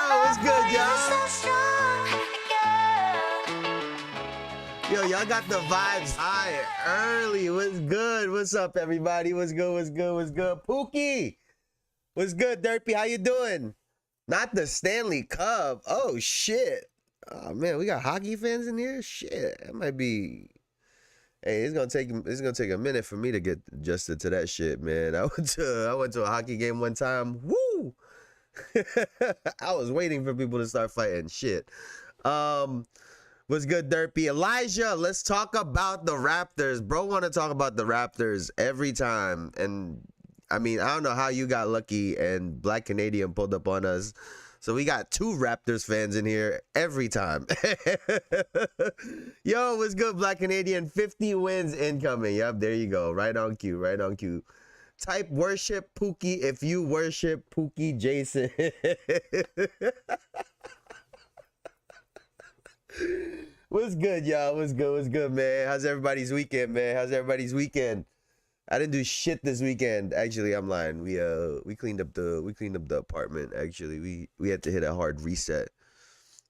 What's good, y'all? Yo, y'all got the vibes high early. What's good? What's up, everybody? What's good? What's good? What's good? Pookie! What's good, Derpy? How you doing? Not the Stanley Cup. Oh, shit. Oh, man, we got hockey fans in here? Shit, that might be... Hey, it's gonna take a minute for me to get adjusted to that shit, man. I went to a hockey game one time. Woo! I was waiting for people to start fighting. Shit. What's good, Derpy? Elijah, let's talk about the Raptors. Bro want to talk about the Raptors every time. And I mean, I don't know how you got lucky and Black Canadian pulled up on us. So we got 2 Raptors fans in here every time. Yo, what's good, Black Canadian? 50 wins incoming. Yep, there you go. Right on cue. Right on cue. Type worship Pookie if you worship Pookie Jayson. What's good, y'all? What's good? What's good, man? How's everybody's weekend, man? How's everybody's weekend? I didn't do shit this weekend. Actually, I'm lying. We cleaned up the apartment. Actually, we had to hit a hard reset.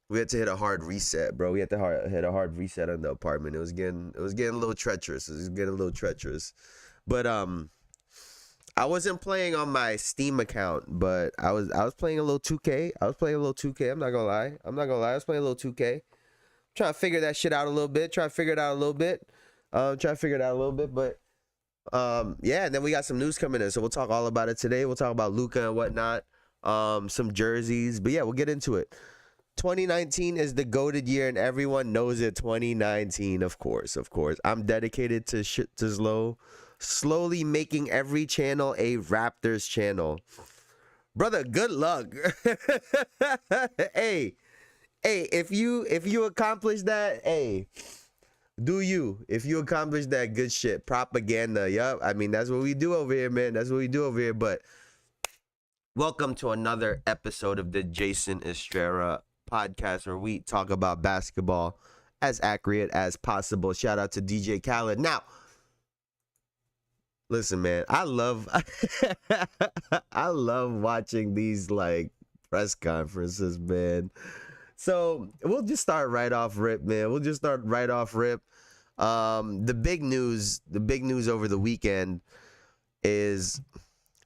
We had to hit a hard reset, bro. We had to hit a hard reset on the apartment. It was getting a little treacherous. But I wasn't playing on my Steam account, but I was playing a little 2K. I'm not gonna lie. I was playing a little 2K. Trying to figure that shit out a little bit. But yeah, and then we got some news coming in, so we'll talk all about it today. We'll talk about Luka and whatnot, some jerseys, but yeah, we'll get into it. 2019 is the goated year, and everyone knows it. 2019, of course. I'm dedicated to slowly making every channel a Raptors channel, brother. Good luck. hey, if you accomplish that, hey. Do you? If you accomplish that, good shit. Propaganda. Yup. I mean, that's what we do over here, man. But welcome to another episode of the Jayson Estrera podcast, where we talk about basketball as accurate as possible. Shout out to DJ Khaled. Now, listen, man. I love watching these like press conferences, man. So we'll just start right off rip, man. The big news over the weekend is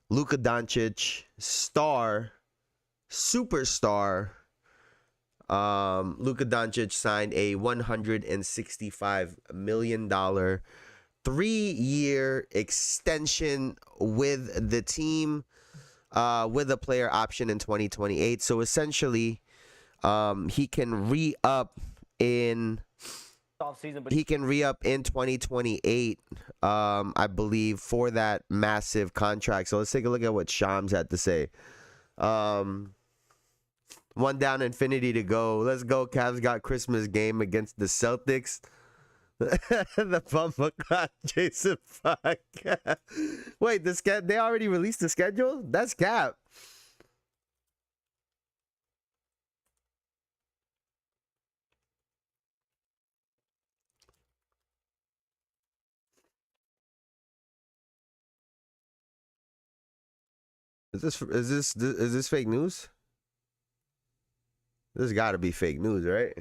Luka Doncic, superstar. Luka Doncic signed a $165 million 3-year extension with the team, with a player option in 2028. So essentially, he can re-up in 2028, I believe, for that massive contract. So let's take a look at what Shams had to say. One down, infinity to go. Let's go. Cavs got Christmas game against the Celtics. The Bumble Clock Jason podcast. Wait, they already released the schedule? That's cap. Is this fake news? This got to be fake news, right?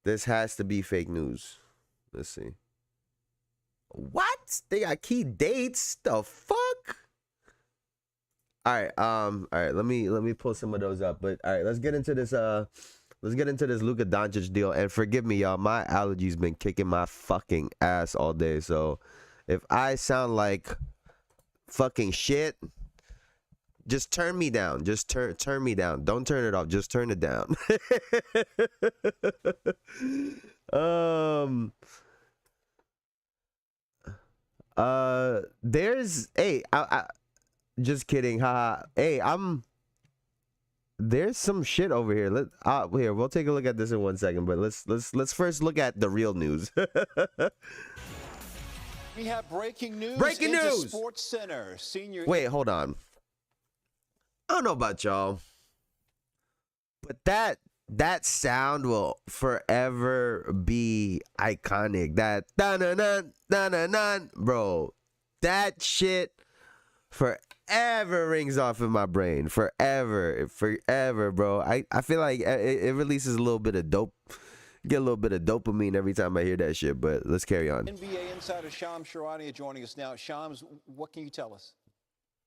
This has to be fake news. Let's see. What? They got key dates? The fuck? All right. Let me pull some of those up. But all right, let's get into this. Let's get into this Luka Doncic deal. And forgive me, y'all. My allergies been kicking my fucking ass all day. So if I sound like fucking shit, just turn me down. Just turn me down. Don't turn it off. Just turn it down. I just kidding. Haha. Hey, there's some shit over here. Here, we'll take a look at this in 1 second, but let's first look at the real news. We have breaking news. Breaking news. Sports Center senior. Wait, hold on. I don't know about y'all, but that sound will forever be iconic. That bro, that shit forever rings off in my brain. Forever, bro. I feel like it releases a little bit of dope. Get a little bit of dopamine every time I hear that shit, but let's carry on. NBA insider Shams Charania joining us now. Shams, what can you tell us?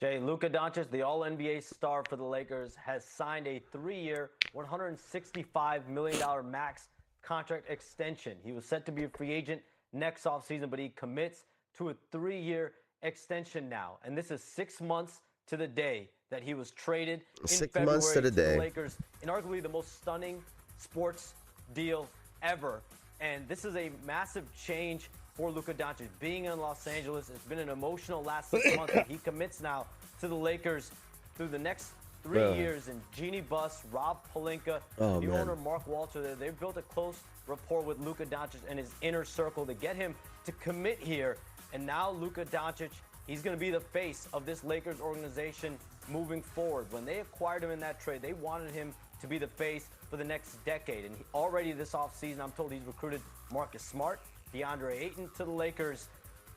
Jay, Luka Doncic, the All-NBA star for the Lakers, has signed a 3-year, $165 million max contract extension. He was set to be a free agent next offseason, but he commits to a 3-year extension now. And this is 6 months to the day that he was traded in 6 February months to the day. Lakers in arguably the most stunning sports deal ever. And this is a massive change for Luka Doncic. Being in Los Angeles, it's been an emotional last 6 months. He commits now to the Lakers through the next 3 years. And Jeannie Buss, Rob Pelinka, the owner Mark Walter, they've built a close rapport with Luka Doncic and his inner circle to get him to commit here. And now Luka Doncic, he's going to be the face of this Lakers organization moving forward. When they acquired him in that trade, they wanted him to be the face for the next decade. And already this offseason, I'm told he's recruited Marcus Smart, DeAndre Ayton to the Lakers.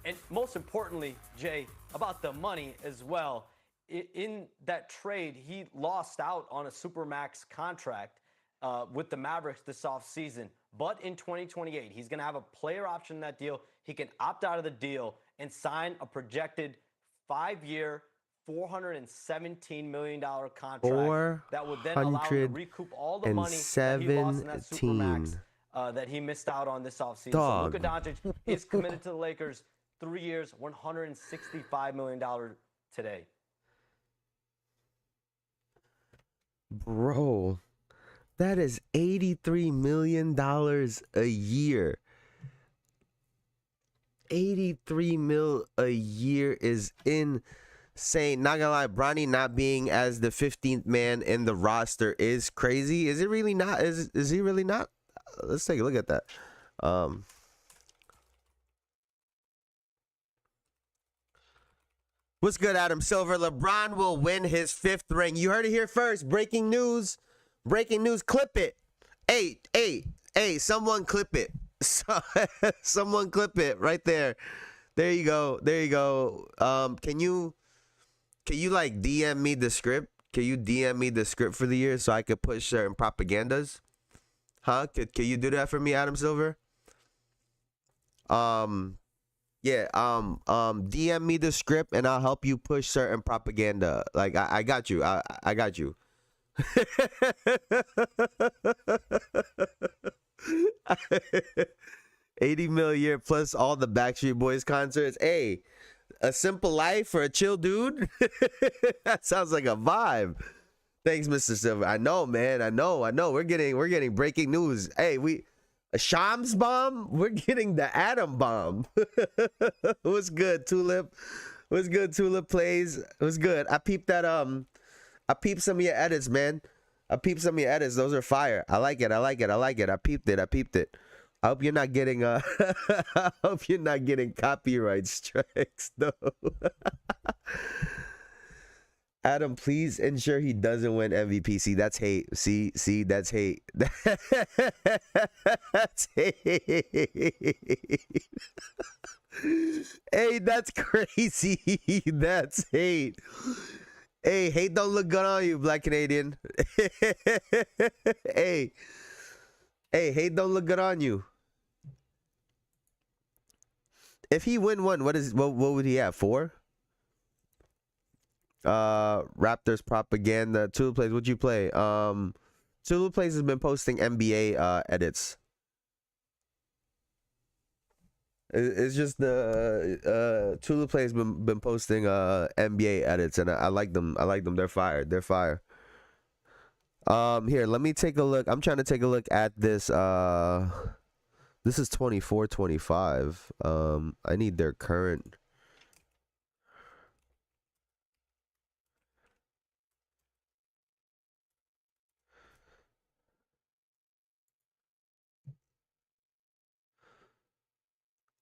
And most importantly, Jay, about the money as well. In that trade, he lost out on a Supermax contract with the Mavericks this offseason. But in 2028, he's going to have a player option in that deal. He can opt out of the deal and sign a projected 5-year, $417 million contract that would then allow him to recoup all the money that he lost in that Supermax that he missed out on this offseason. So Luka Doncic is committed to the Lakers, 3 years, $165 million today. Bro, that is $83 million a year. 83 mil a year is insane. Not gonna lie, Bronny not being as the 15th man in the roster is crazy. Is it really not? Is he really not? Let's take a look at that. What's good, Adam Silver? LeBron will win his 5th ring. You heard it here first. Breaking news. Breaking news. Clip it. Hey, someone clip it. Someone clip it right there. There you go. Can you like DM me the script? Can you DM me the script for the year so I could push certain propagandas? Huh? Can you do that for me, Adam Silver? Yeah, DM me the script and I'll help you push certain propaganda. Like I got you. I got you. 80 mil a year plus all the Backstreet Boys concerts. Hey, a simple life for a chill dude. That sounds like a vibe. Thanks, Mr. Silver. I know, man. I know. We're getting breaking news. Hey, a Shams bomb. We're getting the atom bomb. What's good, Tulip? What's good, Tulip plays? What's good? I peeped that. I peeped some of your edits, man. I peeped some of your edits. Those are fire. I like it. I peeped it. I hope you're not getting I hope you're not getting copyright strikes though. Adam, please ensure he doesn't win MVP. See, that's hate. See, that's hate. That's hate. Hey, that's crazy. That's hate. Hey, hate don't look good on you, Black Canadian. Hey, hate don't look good on you. If he win one, what would he have? 4? Raptors propaganda. Tulu plays. What'd you play? Tulu plays has been posting NBA edits. It's just the Tulu plays been posting NBA edits, and I like them. They're fire. Here, let me take a look. I'm trying to take a look at this. This is 24-25. I need their current.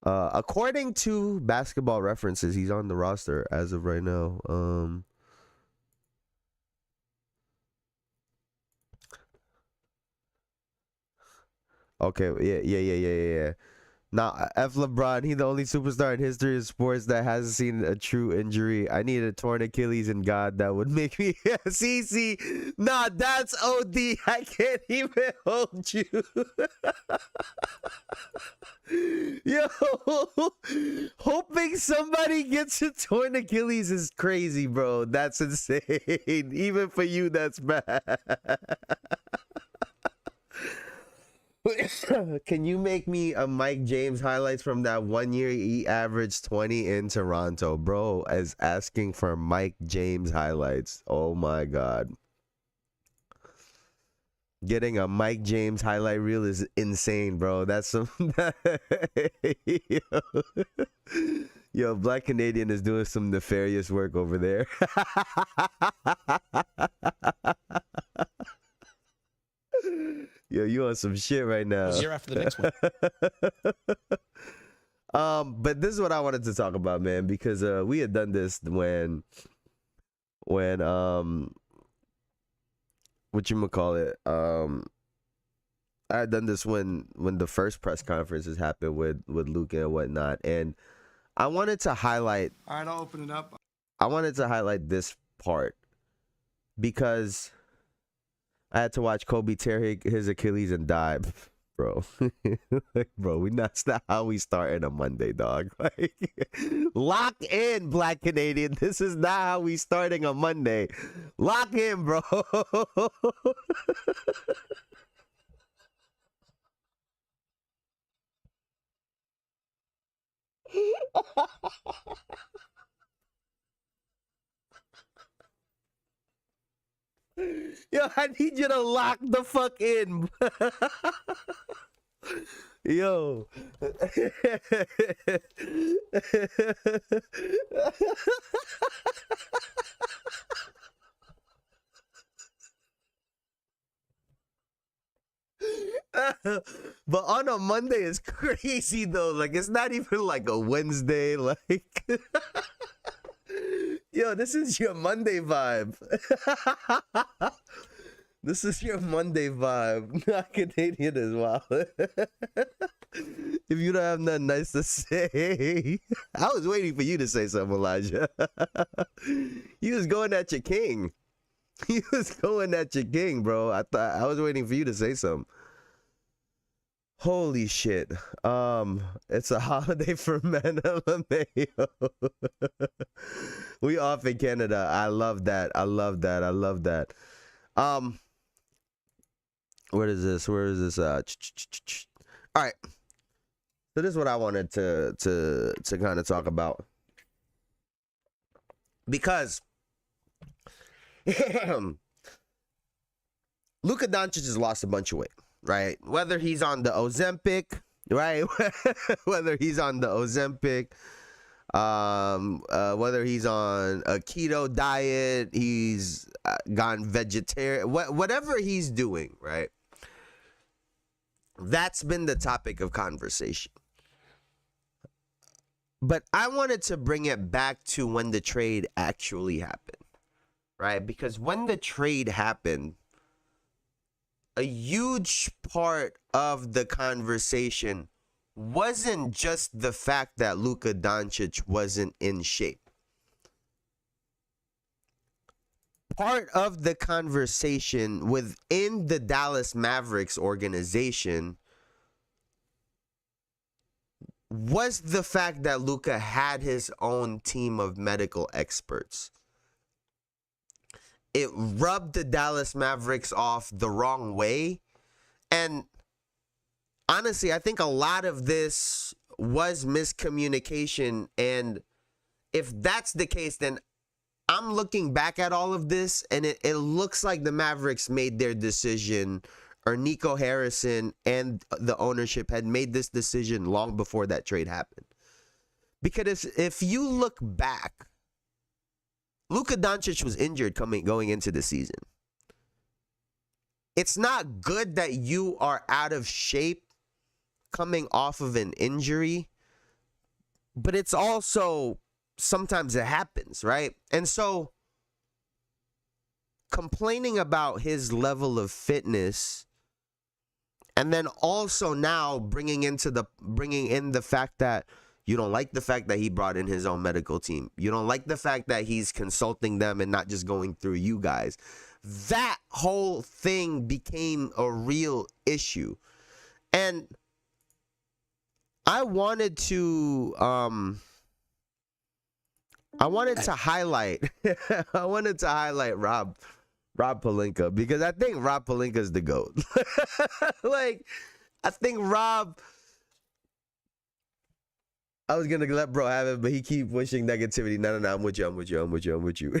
According to Basketball References, he's on the roster as of right now. Okay, yeah. Now, F. LeBron, he the only superstar in history of sports that hasn't seen a true injury. I need a torn Achilles and God that would make me. See, nah, that's OD. I can't even hold you. Yo, hoping somebody gets a torn Achilles is crazy, bro. That's insane. Even for you, that's bad. Can you make me a Mike James highlights from that 1 year he averaged 20 in Toronto? Bro is asking for Mike James highlights. Oh my God. Getting a Mike James highlight reel is insane, bro. That's some Yo, Black Canadian is doing some nefarious work over there. Yo, you on some shit right now. Year after the next one. But this is what I wanted to talk about, man, because we had done this when whatchamacallit, I had done this when the first press conferences happened with Luka and whatnot, and I wanted to highlight. All right, I'll open it up. I wanted to highlight this part because I had to watch Kobe tear his Achilles and die, bro. Like, bro, that's not how we start in a Monday, dog. Like, lock in, Black Canadian. This is not how we starting a Monday. Lock in, bro. Yo, I need you to lock the fuck in. Yo. But on a Monday is crazy though. Like, it's not even like a Wednesday. Like, yo, this is your Monday vibe. This is your Monday vibe. Not Canadian as well. If you don't have nothing nice to say. I was waiting for you to say something, Elijah. You was going at your king. You was going at your king, bro. I was waiting for you to say something. Holy shit. It's a holiday for men, LMAO. We off in Canada. I love that. I love that. I love that. Where is this? Where is this? All right. So this is what I wanted to kind of talk about. Because Luka Doncic has lost a bunch of weight, right? Whether he's on the Ozempic, right? Whether he's on the Ozempic, whether he's on a keto diet, he's gone vegetarian, whatever he's doing, right? That's been the topic of conversation. But I wanted to bring it back to when the trade actually happened, right? Because when the trade happened, a huge part of the conversation wasn't just the fact that Luka Doncic wasn't in shape. Part of the conversation within the Dallas Mavericks organization was the fact that Luka had his own team of medical experts. It rubbed the Dallas Mavericks off the wrong way. And honestly, I think a lot of this was miscommunication. And if that's the case, then I'm looking back at all of this, and it looks like the Mavericks made their decision, or Nico Harrison and the ownership had made this decision long before that trade happened. Because if you look back, Luka Doncic was injured going into the season. It's not good that you are out of shape coming off of an injury, but it's also sometimes it happens, right? And so complaining about his level of fitness And then also now bringing in the fact that you don't like the fact that he brought in his own medical team. You don't like the fact that he's consulting them and not just going through you guys. That whole thing became a real issue. And I wanted to highlight Rob Pelinka, because I think Rob Pelinka is the GOAT. Like, I think Rob, I was gonna let bro have it, but he keep wishing negativity. No, I'm with you.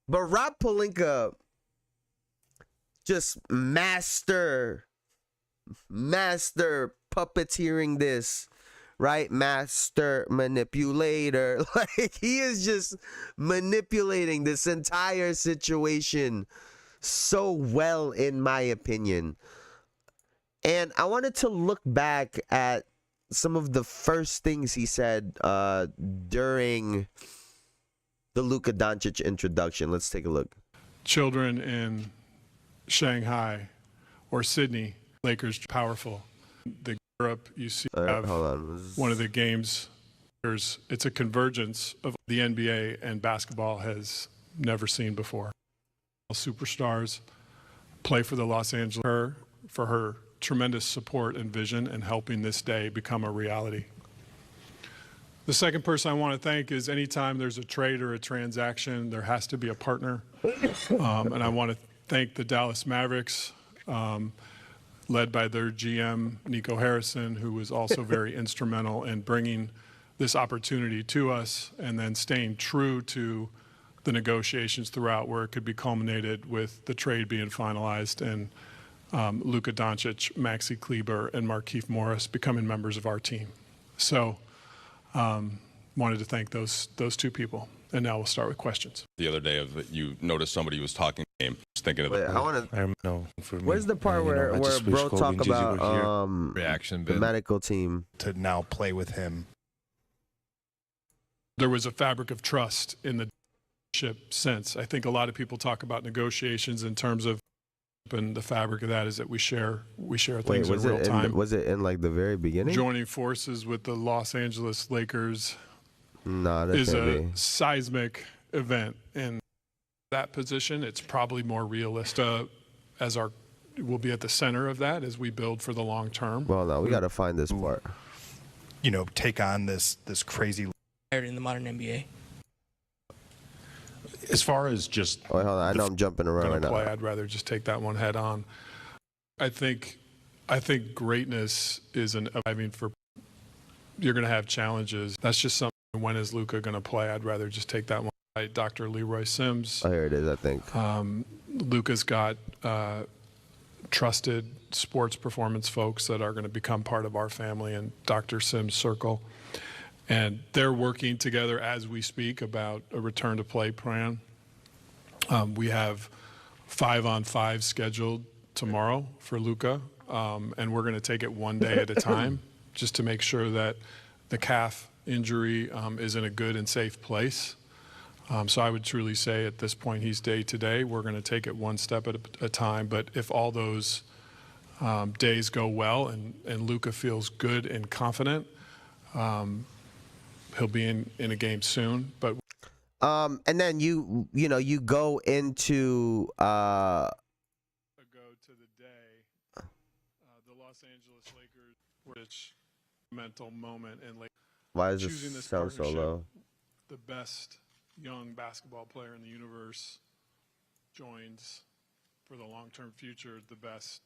But Rob Pelinka just master puppeteering this, right? Master manipulator. Like, he is just manipulating this entire situation so well, in my opinion. And I wanted to look back at some of the first things he said during the Luka Doncic introduction. Let's take a look. Children in Shanghai or Sydney, Lakers powerful. The Europe, you see, have one of the games. It's a convergence of the NBA and basketball has never seen before. Superstars play for the Los Angeles for her tremendous support and vision and helping this day become a reality. The second person I want to thank is anytime there's a trade or a transaction, there has to be a partner. And I want to thank the Dallas Mavericks, led by their GM, Nico Harrison, who was also very instrumental in bringing this opportunity to us and then staying true to the negotiations throughout, where it could be culminated with the trade being finalized and Luka Doncic, Maxi Kleber, and Markieff Morris becoming members of our team. So wanted to thank those two people. And now we'll start with questions. The other day, you noticed somebody was talking to him. Just thinking of I want to know. Where's the part where bro talk about reaction the medical team to now play with him? There was a fabric of trust in the ship since. I think a lot of people talk about negotiations in terms of, and the fabric of that is that we share things in real time. Was it in like the very beginning? Joining forces with the Los Angeles Lakers that is a seismic event. In that position, it's probably more realistic we'll be at the center of that as we build for the long term. Well, no, we got to find this part. You know, take on this crazy in the modern NBA. As far as just... Oh, hold on. I know I'm jumping around right now. I'd rather just take that one head on. I think greatness is you're going to have challenges. That's just something. When is Luka going to play? I'd rather just take that one. Dr. Leroy Sims. Oh, here it is, I think. Luka's got trusted sports performance folks that are going to become part of our family and Dr. Sims' circle. And they're working together as we speak about a return to play plan. We have 5-on-5 scheduled tomorrow for Luka, and we're going to take it one day at a time just to make sure that the calf injury is in a good and safe place. So I would truly say at this point he's day to day. We're going to take it one step at a time. But if all those days go well and Luka feels good and confident, he'll be in a game soon. But and then you go into the day the Los Angeles Lakers, which mental moment and why does choosing this sound so low? The best young basketball player in the universe joins for the long-term future the best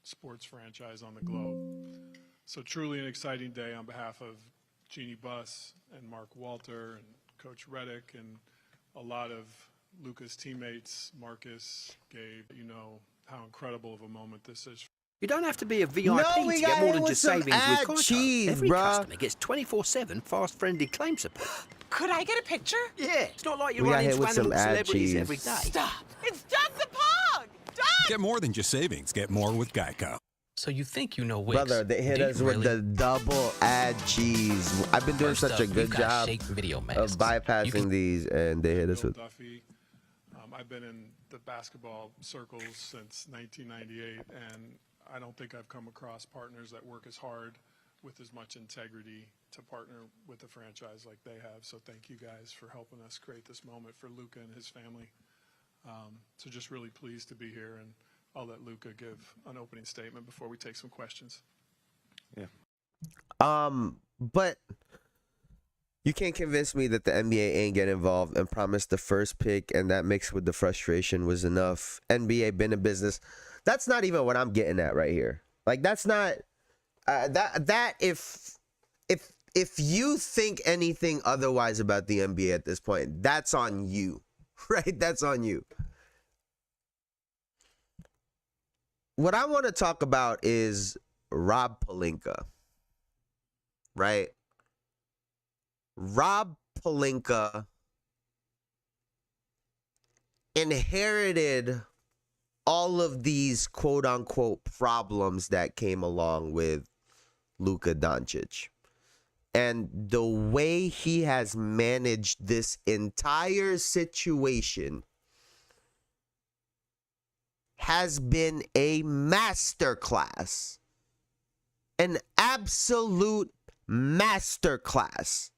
sports franchise on the globe. So truly an exciting day on behalf of Jeannie Buss and Mark Walter and Coach Reddick and a lot of Luka's teammates, Marcus, Gabe. You know how incredible of a moment this is. You don't have to be a VIP to get more than just savings with Coinco. Every customer gets 24/7 fast-friendly claim support. Could I get a picture? Yeah, it's not like you run into animal celebrities every day. Stop! It's just a pug! Done! Get more than just savings. Get more with Geico. So you think you know Wix? Brother, they hit us with the double ad cheese. I've been doing such a good job of bypassing these, and they hit us with. Duffy, I've been in the basketball circles since 1998, and I don't think I've come across partners that work as hard with as much integrity to partner with a franchise like they have. So thank you guys for helping us create this moment for Luka and his family. So just really pleased to be here, and I'll let Luka give an opening statement before we take some questions. Yeah. But you can't convince me that the NBA ain't get involved and promised the first pick, and that mixed with the frustration was enough. NBA been in business. That's not even what I'm getting at right here. Like, that's not if you think anything otherwise about the NBA at this point, that's on you, right? That's on you. What I want to talk about is Rob Pelinka, right? Rob Pelinka inherited all of these quote-unquote problems that came along with Luka Doncic. And the way he has managed this entire situation has been a masterclass. An absolute masterclass.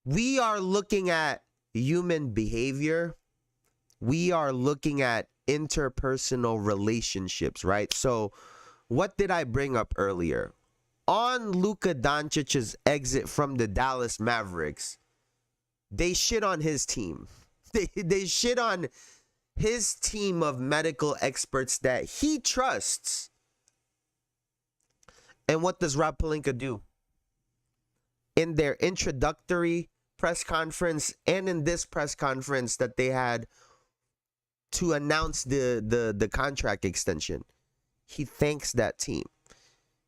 We are looking at human behavior. We are looking at interpersonal relationships, right? So what did I bring up earlier? On Luka Doncic's exit from the Dallas Mavericks, they shit on his team. They shit on his team of medical experts that he trusts. And what does Rob Pelinka do? In their introductory press conference and in this press conference that they had to announce the contract extension, he thanks that team.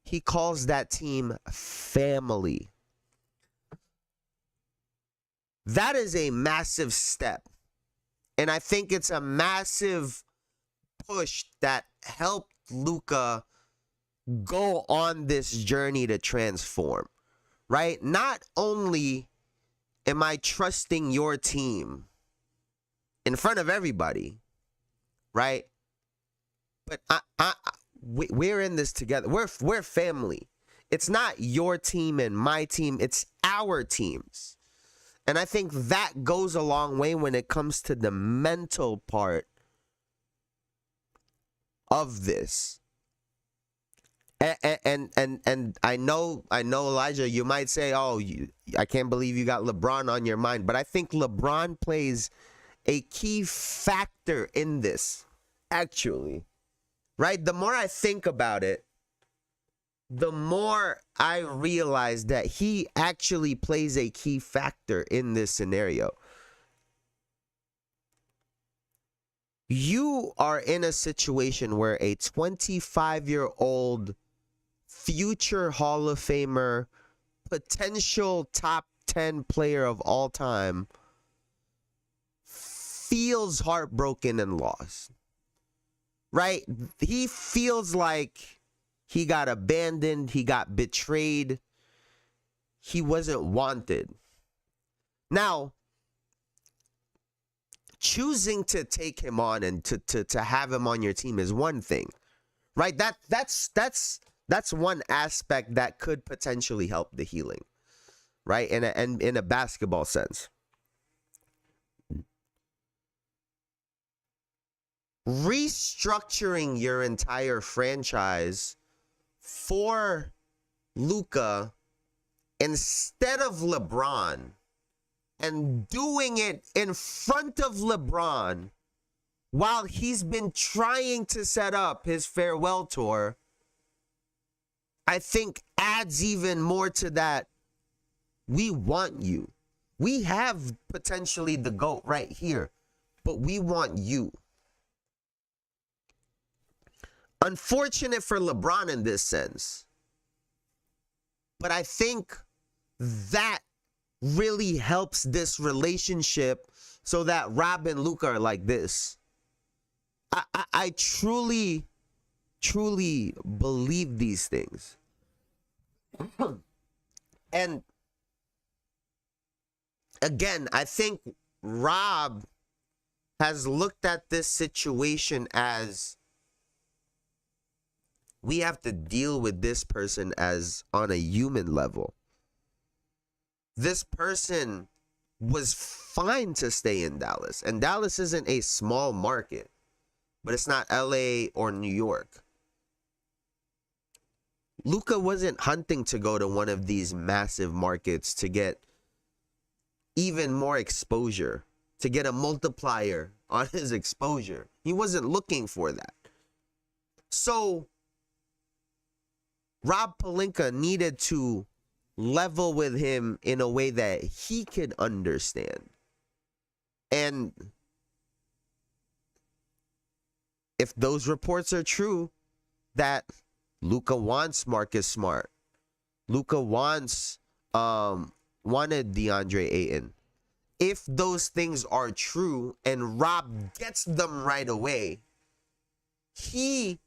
He calls that team family. That is a massive step. And I think it's a massive push that helped Luka go on this journey to transform, right? Not only am I trusting your team in front of everybody, right? But we're in this together. We're family. It's not your team and my team. It's our teams. And I think that goes a long way when it comes to the mental part of this. And I know Elijah, you might say, "Oh, I can't believe you got LeBron on your mind," but I think LeBron plays a key factor in this, actually. Right? The more I think about it, the more I realize that he actually plays a key factor in this scenario. You are in a situation where a 25-year-old future Hall of Famer, potential top 10 player of all time, feels heartbroken and lost. Right? He feels like he got abandoned. He got betrayed. He wasn't wanted. Now, choosing to take him on and to have him on your team is one thing, right? That's one aspect that could potentially help the healing, right? In a basketball sense. Restructuring your entire franchise for Luka instead of LeBron and doing it in front of LeBron while he's been trying to set up his farewell tour, I think adds even more to that. We want you. We have potentially the GOAT right here, but we want you. Unfortunate for LeBron in this sense, but I think that really helps this relationship so that Rob and Luka are like this. I truly believe these things. And again, I think Rob has looked at this situation as we have to deal with this person as on a human level. This person was fine to stay in Dallas, and Dallas isn't a small market, but it's not LA or New York. Luka wasn't hunting to go to one of these massive markets to get even more exposure, to get a multiplier on his exposure. He wasn't looking for that. So Rob Pelinka needed to level with him in a way that he could understand. And if those reports are true, that Luka wants Marcus Smart, Luka wants wanted DeAndre Ayton. If those things are true and Rob gets them right away, he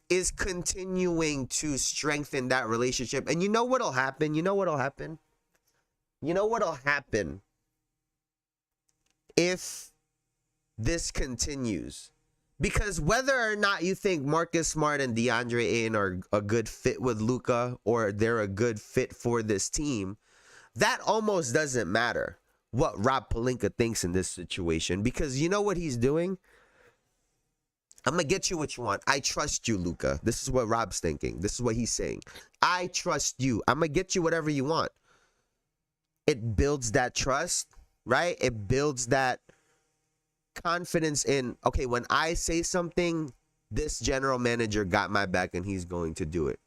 is continuing to strengthen that relationship. And you know what'll happen? You know what'll happen? You know what'll happen if this continues? Because whether or not you think Marcus Smart and DeAndre Ayton are a good fit with Luka or they're a good fit for this team, that almost doesn't matter what Rob Pelinka thinks in this situation. Because you know what he's doing? I'm going to get you what you want. I trust you, Luka. This is what Rob's thinking. This is what he's saying. I trust you. I'm going to get you whatever you want. It builds that trust, right? It builds that confidence in, okay, when I say something, this general manager got my back and he's going to do it.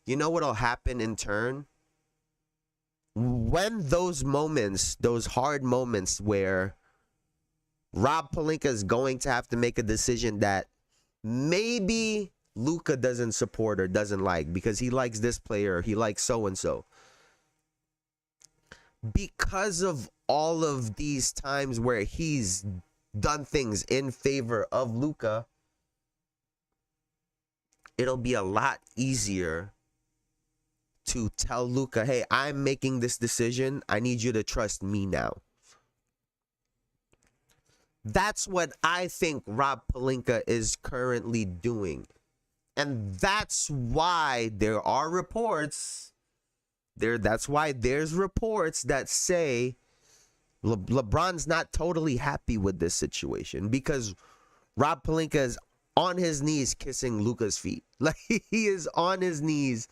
You know what'll happen in turn? When those moments, those hard moments where Rob Pelinka is going to have to make a decision that maybe Luka doesn't support or doesn't like because he likes this player, he likes so-and-so. Because of all of these times where he's done things in favor of Luka, it'll be a lot easier to tell Luka, hey, I'm making this decision. I need you to trust me now. That's what I think Rob Pelinka is currently doing. And that's why there are reports. That's why there's reports that say LeBron's not totally happy with this situation because Rob Pelinka is on his knees kissing Luka's feet. Like, he is on his knees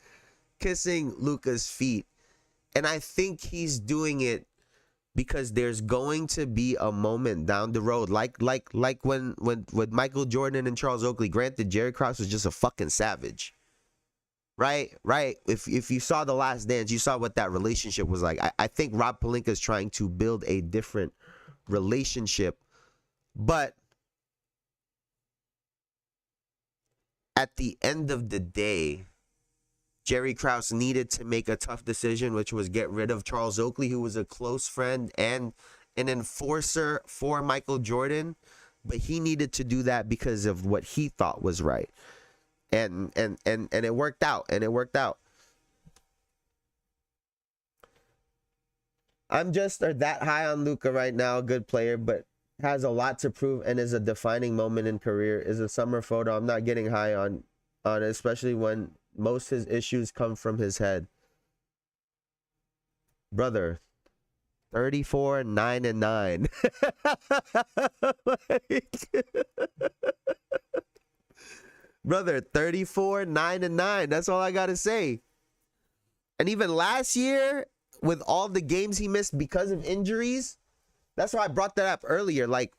kissing Luka's feet. And I think he's doing it because there's going to be a moment down the road, like when with Michael Jordan and Charles Oakley. Granted, Jerry Krause was just a fucking savage. Right. If you saw The Last Dance, you saw what that relationship was like. I think Rob Pelinka is trying to build a different relationship. But at the end of the day, Jerry Krause needed to make a tough decision, which was get rid of Charles Oakley, who was a close friend and an enforcer for Michael Jordan. But he needed to do that because of what he thought was right. And it worked out. I'm just that high on Luka right now. Good player, but has a lot to prove and is a defining moment in career. Is a summer photo. I'm not getting high on it, especially when most his issues come from his head. Brother, 34, 9 and 9. Brother, 34, 9 and 9. That's all I got to say. And even last year, with all the games he missed because of injuries, that's why I brought that up earlier. Like,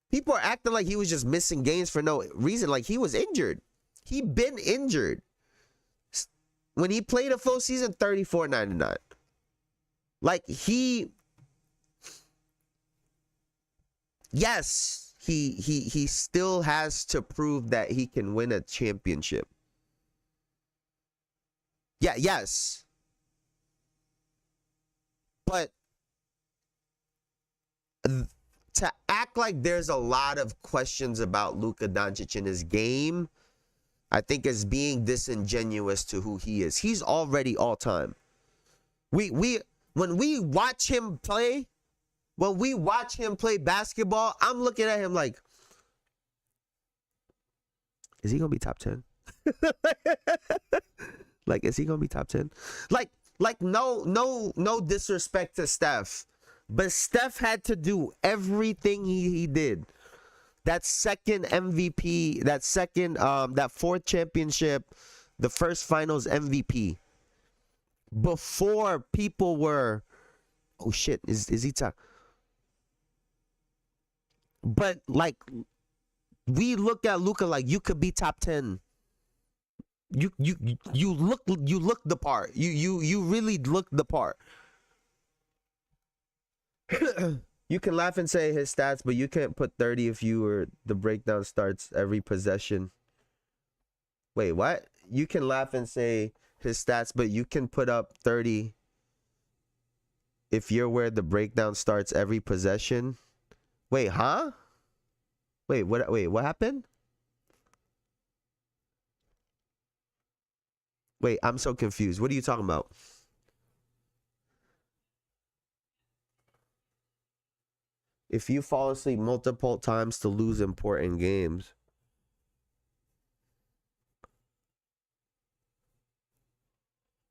people are acting like he was just missing games for no reason. Like, he was injured. He been injured. When he played a full season, 34, 9 and 9. Like, yes, he still has to prove that he can win a championship. Yeah, yes. But to act like there's a lot of questions about Luka Doncic in his game, I think is being disingenuous to who he is. He's already all time. When we watch him play, when we watch him play basketball, I'm looking at him like, is he gonna be top 10? Like, is he gonna be top 10? Like no disrespect to Steph, but Steph had to do everything he did. That second MVP, that fourth championship, the first finals MVP, before people were, oh shit, is he top? But like, we look at Luka like you could be top 10. You look the part. You really look the part. You can laugh and say his stats, but you can't put 30 if you were the breakdown starts every possession. Wait, what? You can laugh and say his stats, but you can put up 30 if you're where the breakdown starts every possession. Wait, huh? Wait, what happened? Wait, I'm so confused. What are you talking about? If you fall asleep multiple times to lose important games.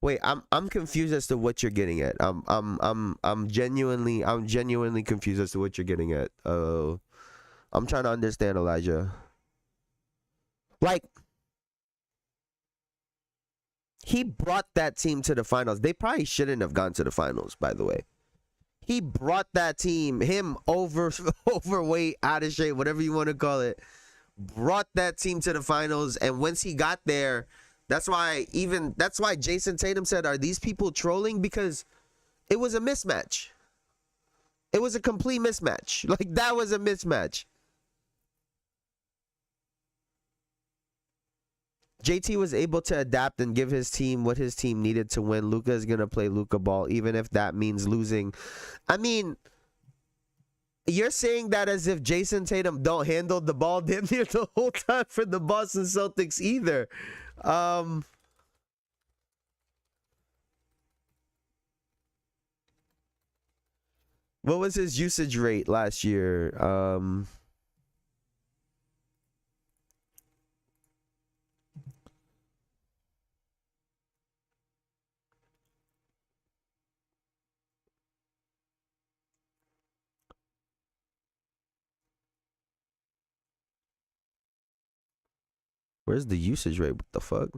Wait, I'm confused as to what you're getting at. I'm genuinely confused as to what you're getting at. I'm trying to understand, Elijah. Like, he brought that team to the finals. They probably shouldn't have gone to the finals, by the way. He brought that team, him overweight, out of shape, whatever you want to call it, brought that team to the finals. And once he got there, that's why Jayson Tatum said, are these people trolling? Because it was a mismatch. It was a complete mismatch. Like, that was a mismatch. JT was able to adapt and give his team what his team needed to win. Luka is going to play Luka ball, even if that means losing. I mean, you're saying that as if Jayson Tatum don't handle the ball damn near the whole time for the Boston Celtics either. What was his usage rate last year? Where's the usage rate? What the fuck?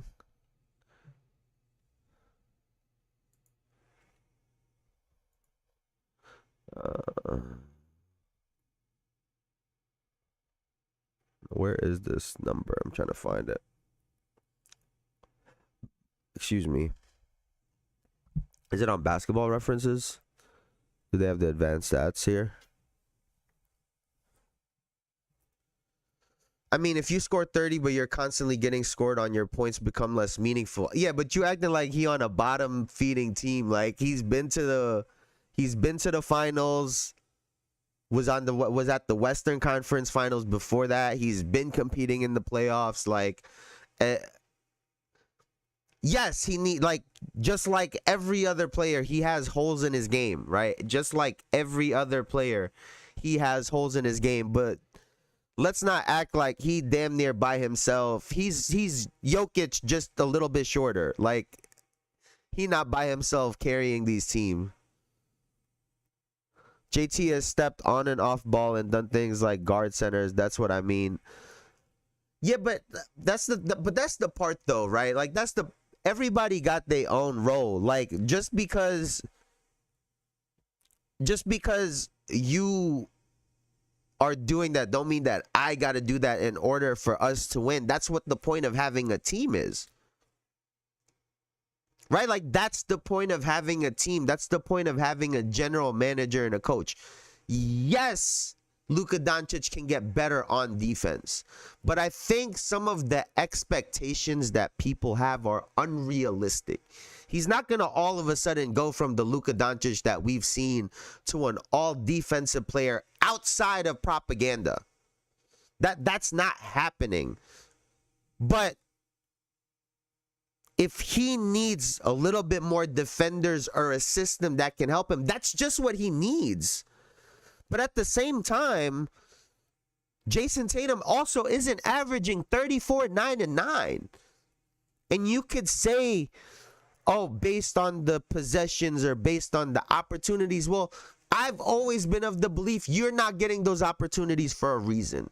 Where is this number? I'm trying to find it. Excuse me. Is it on Basketball References? Do they have the advanced stats here? I mean, if you score 30, but you're constantly getting scored on, your points become less meaningful. Yeah, but you acting like he on a bottom feeding team. Like, he's been to the finals. Was at the Western Conference Finals before that. He's been competing in the playoffs. Like, yes, just like every other player, he has holes in his game, right? Just like every other player, he has holes in his game, but let's not act like he damn near by himself. He's Jokic, just a little bit shorter. Like, he not by himself carrying these teams. JT has stepped on and off ball and done things like guard centers. That's what I mean. Yeah, but that's the part though, right? Like, everybody got their own role. Like, just because you are doing that don't mean that I got to do that in order for us to win. That's what the point of having a team is. Right? Like, that's the point of having a team. That's the point of having a general manager and a coach. Yes, Luka Doncic can get better on defense, but I think some of the expectations that people have are unrealistic. He's not going to all of a sudden go from the Luka Doncic that we've seen to an all-defensive player outside of propaganda. That's not happening. But if he needs a little bit more defenders or a system that can help him, that's just what he needs. But at the same time, Jayson Tatum also isn't averaging 34, 9, and 9. And you could say, oh, based on the possessions or based on the opportunities. Well, I've always been of the belief you're not getting those opportunities for a reason.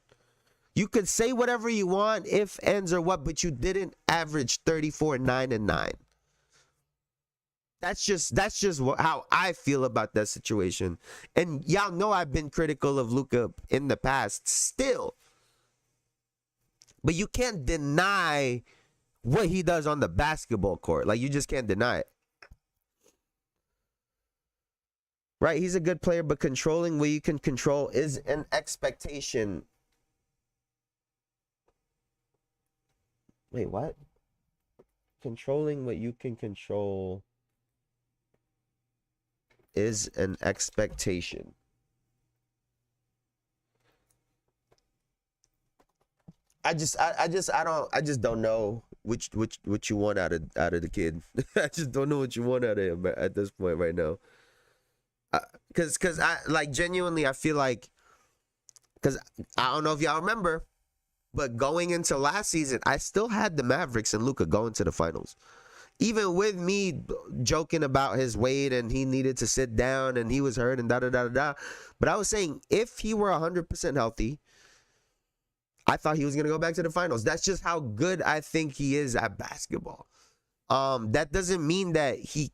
You could say whatever you want, if, ends, or what, but you didn't average 34, 9, and 9. That's just how I feel about that situation. And y'all know I've been critical of Luka in the past still. But you can't deny what he does on the basketball court. Like, you just can't deny it. Right? He's a good player, but controlling what you can control is an expectation. Wait, what? Controlling what you can control is an expectation. I just don't know what you want out of the kid. I just don't know what you want out of him at this point right now. Cause I like genuinely I feel like, cause I don't know if y'all remember, but going into last season, I still had the Mavericks and Luka going to the finals. Even with me joking about his weight and he needed to sit down and he was hurt and da-da-da-da-da. But I was saying, if he were 100% healthy, I thought he was going to go back to the finals. That's just how good I think he is at basketball. That doesn't mean that he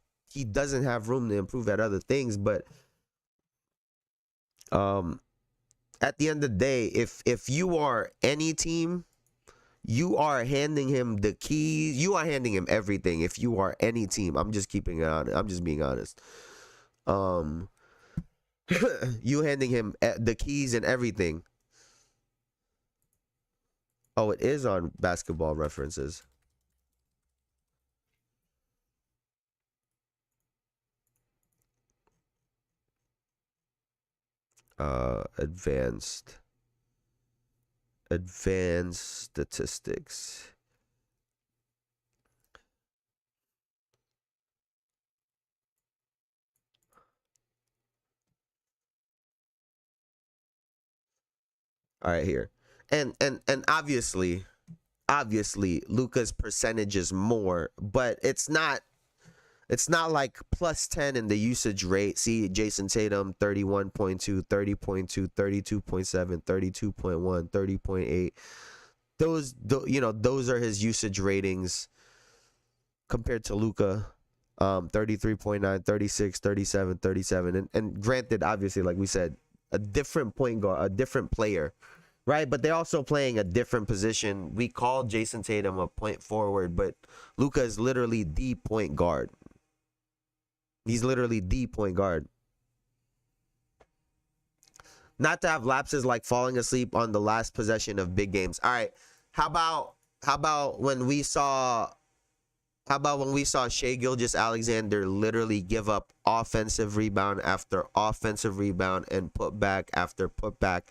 doesn't have room to improve at other things. But at the end of the day, if you are any team, you are handing him the keys. You are handing him everything. If you are any team, I'm just keeping it on. I'm just being honest. You handing him the keys and everything. Oh, it is on Basketball References. Advanced statistics. All right, here. And obviously Luka's percentage is more, but it's not like plus 10 in the usage rate. See, Jayson Tatum 31.2, 30.2, 32.7, 32.1, 30.8. Those are his usage ratings compared to Luka. 33.9, 36, 37, 37. And granted, obviously, like we said, a different point guard, a different player. Right, but they're also playing a different position. We call Jayson Tatum a point forward, but Luka is literally the point guard. He's literally the point guard. Not to have lapses like falling asleep on the last possession of big games. All right, how about when we saw Shai Gilgeous-Alexander literally give up offensive rebound after offensive rebound and put back after put back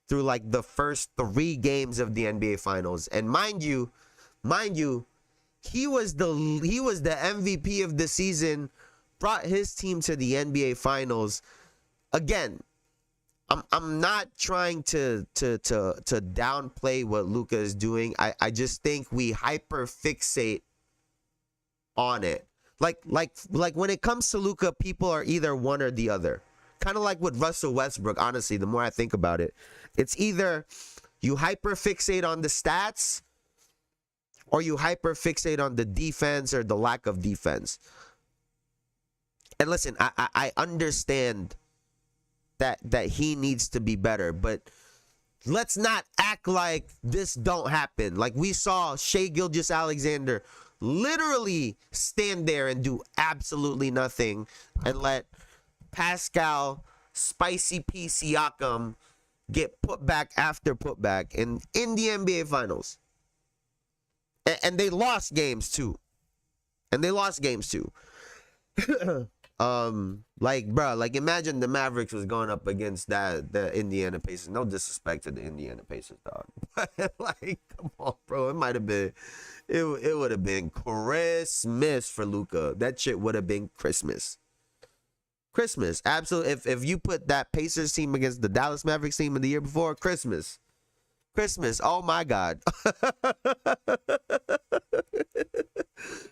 through like the first 3 games of the NBA Finals. And mind you, he was the MVP of the season, brought his team to the NBA Finals. Again, I'm not trying to downplay what Luka is doing. I just think we hyper fixate on it. Like when it comes to Luka, people are either one or the other. Kind of like with Russell Westbrook, honestly, the more I think about it. It's either you hyperfixate on the stats or you hyperfixate on the defense or the lack of defense. And listen, I understand that he needs to be better, but let's not act like this don't happen. Like we saw Shai Gilgeous-Alexander literally stand there and do absolutely nothing and let Pascal Spicy P. Siakam get put back after put back in the NBA Finals. And they lost games too. Like imagine the Mavericks was going up against the Indiana Pacers. No disrespect to the Indiana Pacers, dog. Like, come on, bro. It might have been it would have been Christmas for Luka. That shit would have been Christmas. Christmas. Absolutely. If you put that Pacers team against the Dallas Mavericks team in the year before, Christmas. Christmas. Oh my God.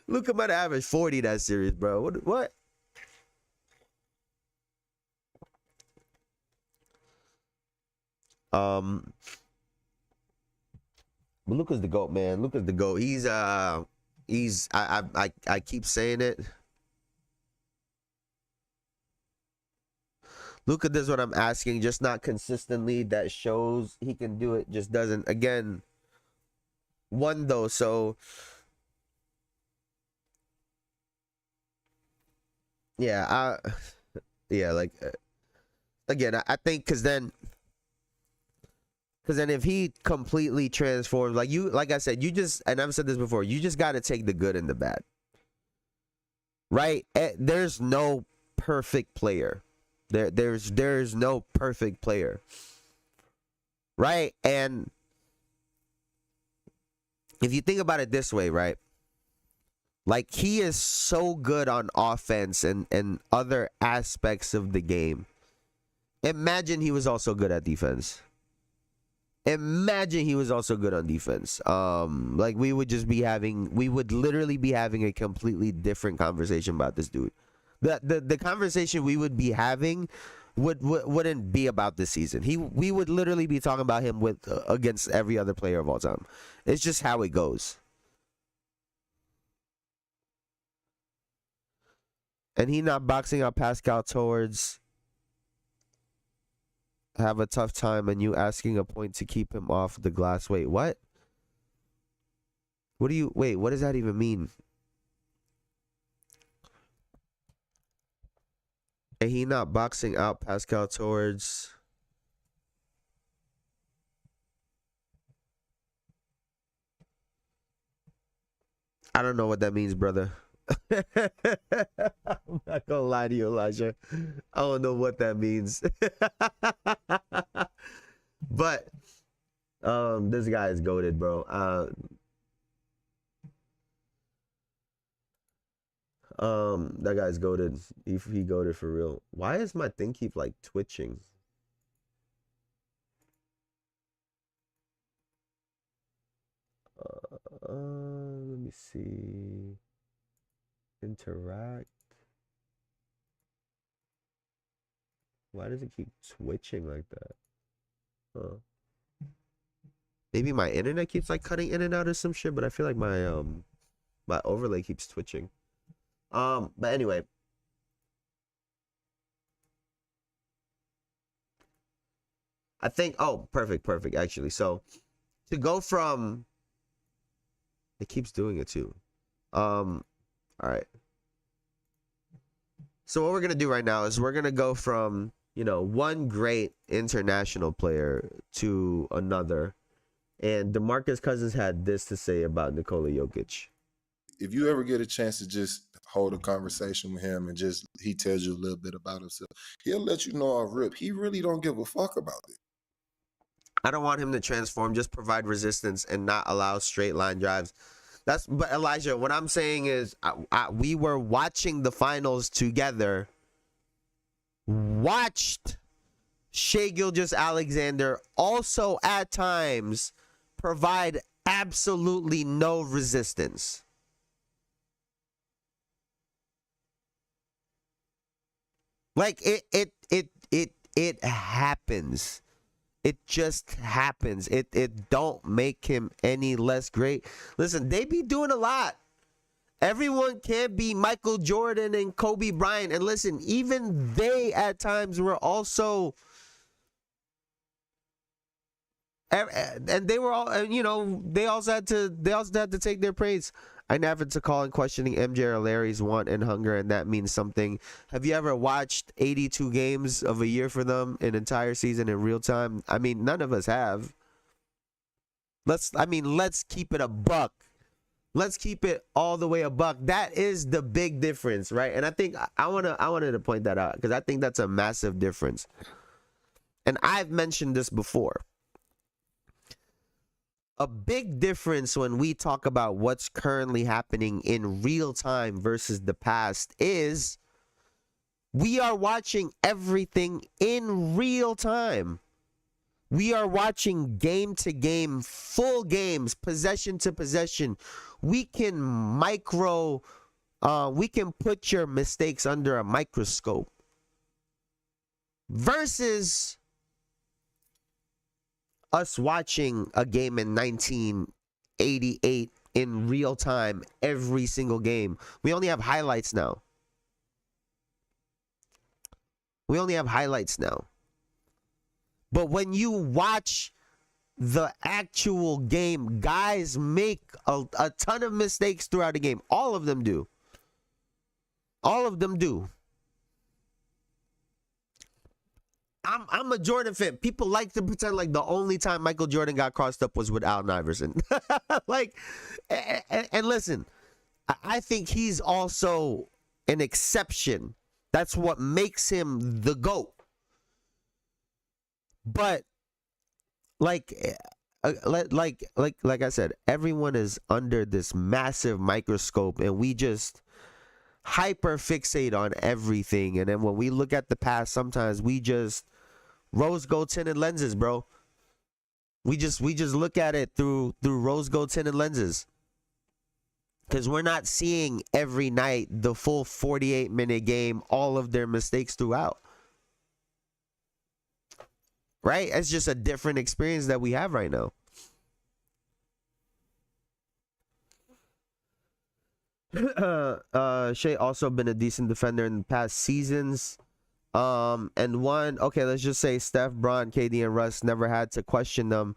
Luka might have averaged 40 that series, bro. What? But Luka's the GOAT, man. Luka's the GOAT. I keep saying it. Luka does what I'm asking, just not consistently. That shows he can do it, just doesn't. Again, one though, so yeah, like again, I think because then if he completely transforms, like I said, you just, and I've said this before, you just got to take the good and the bad, right? There's no perfect player. There's no perfect player, right? And if you think about it this way, right? Like, he is so good on offense and other aspects of the game. Imagine he was also good at defense. Imagine he was also good on defense. Like, we would literally be having a completely different conversation about this dude. The conversation we would be having wouldn't be about this season. We would literally be talking about him against every other player of all time. It's just how it goes. And he not boxing out Pascal towards have a tough time, and you asking a point to keep him off the glass. Wait, what? What does that even mean? And he not boxing out Pascal towards. I don't know what that means, brother. I'm not gonna lie to you, Elijah. I don't know what that means. But this guy is goated, bro. That guy's goated. He goated for real. Why is my thing keep like twitching? Let me see. Interact. Why does it keep twitching like that? Maybe my internet keeps like cutting in and out or some shit, but I feel like my my overlay keeps twitching. But anyway. I think, oh, perfect, actually. So to go from, it keeps doing it too. All right. So what we're gonna do right now is we're gonna go from, one great international player to another. And DeMarcus Cousins had this to say about Nikola Jokic. If you ever get a chance to just hold a conversation with him and just he tells you a little bit about himself, he'll let you know off rip. He really don't give a fuck about it. I don't want him to transform, just provide resistance and not allow straight line drives. But Elijah, what I'm saying is we were watching the finals together, watched Shai Gilgeous-Alexander also at times provide absolutely no resistance. Like it happens. It just happens. It don't make him any less great. Listen, they be doing a lot. Everyone can't be Michael Jordan and Kobe Bryant. And listen, even they at times were also, and they were all, they also had to take their praise. I never to call and questioning MJ or Larry's want and hunger, and that means something. Have you ever watched 82 games of a year for them, an entire season in real time? I mean, none of us have. Let's keep it a buck. Let's keep it all the way a buck. That is the big difference, right? And I think I wanted to point that out because I think that's a massive difference. And I've mentioned this before. A big difference when we talk about what's currently happening in real time versus the past is We are watching everything in real time. We are watching game to game, full games, possession to possession. We can we can put your mistakes under a microscope. Versus us watching a game in 1988 in real time, every single game. We only have highlights now. But when you watch the actual game, guys make a ton of mistakes throughout the game. All of them do. I'm a Jordan fan. People like to pretend like the only time Michael Jordan got crossed up was with Allen Iverson. Like, and listen, I think he's also an exception. That's what makes him the GOAT. But like I said, everyone is under this massive microscope, and we just hyper fixate on everything. And then when we look at the past, sometimes we just rose gold tinted lenses, bro. We just look at it through rose gold tinted lenses, because we're not seeing every night the full 48-minute game, all of their mistakes throughout. Right? It's just a different experience that we have right now. Shea also been a decent defender in the past seasons. Okay, let's just say Steph, Bron, KD, and Russ never had to question them.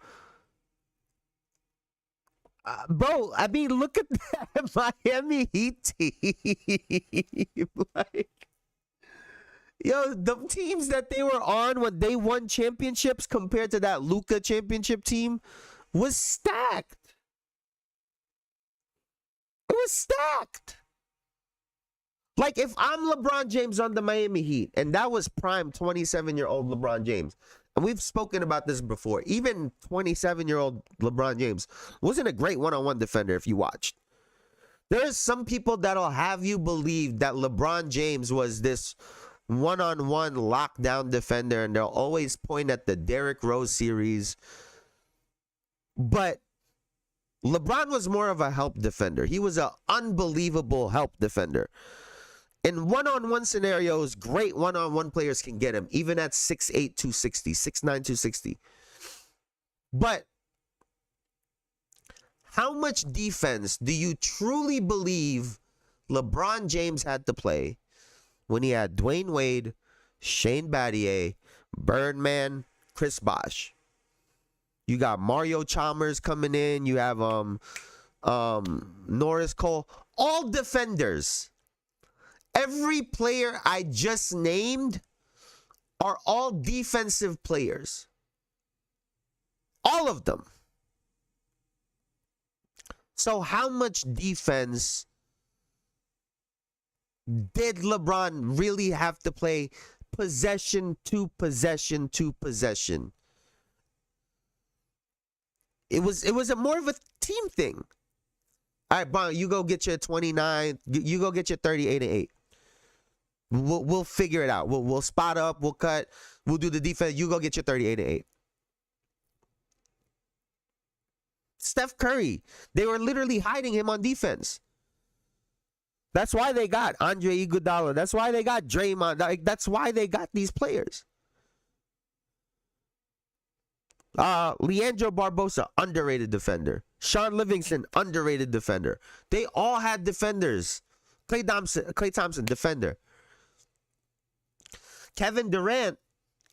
Bro, I mean, look at that Miami Heat team. Like, yo, the teams that they were on when they won championships compared to that Luka championship team was stacked. It was stacked. Like, if I'm LeBron James on the Miami Heat, and that was prime 27-year-old LeBron James, and we've spoken about this before, even 27-year-old LeBron James wasn't a great one-on-one defender if you watched. There's some people that'll have you believe that LeBron James was this one-on-one lockdown defender, and they'll always point at the Derrick Rose series. But LeBron was more of a help defender. He was an unbelievable help defender. In one-on-one scenarios, great one-on-one players can get him, even at 6'8", 260, 6'9", 260. But how much defense do you truly believe LeBron James had to play when he had Dwayne Wade, Shane Battier, Birdman, Chris Bosh? You got Mario Chalmers coming in. You have Norris Cole. All defenders. Every player I just named are all defensive players. All of them. So how much defense did LeBron really have to play possession to possession to possession? It was a more of a team thing. All right, Bron, you go get your 29. You go get your 38 and 8. We'll figure it out. We'll spot up. We'll cut. We'll do the defense. You go get your 38 and 8. Steph Curry, they were literally hiding him on defense. That's why they got Andre Iguodala. That's why they got Draymond. That's why they got these players. Leandro Barbosa, underrated defender. Sean Livingston, underrated defender. They all had defenders. Klay Thompson, defender. Kevin Durant,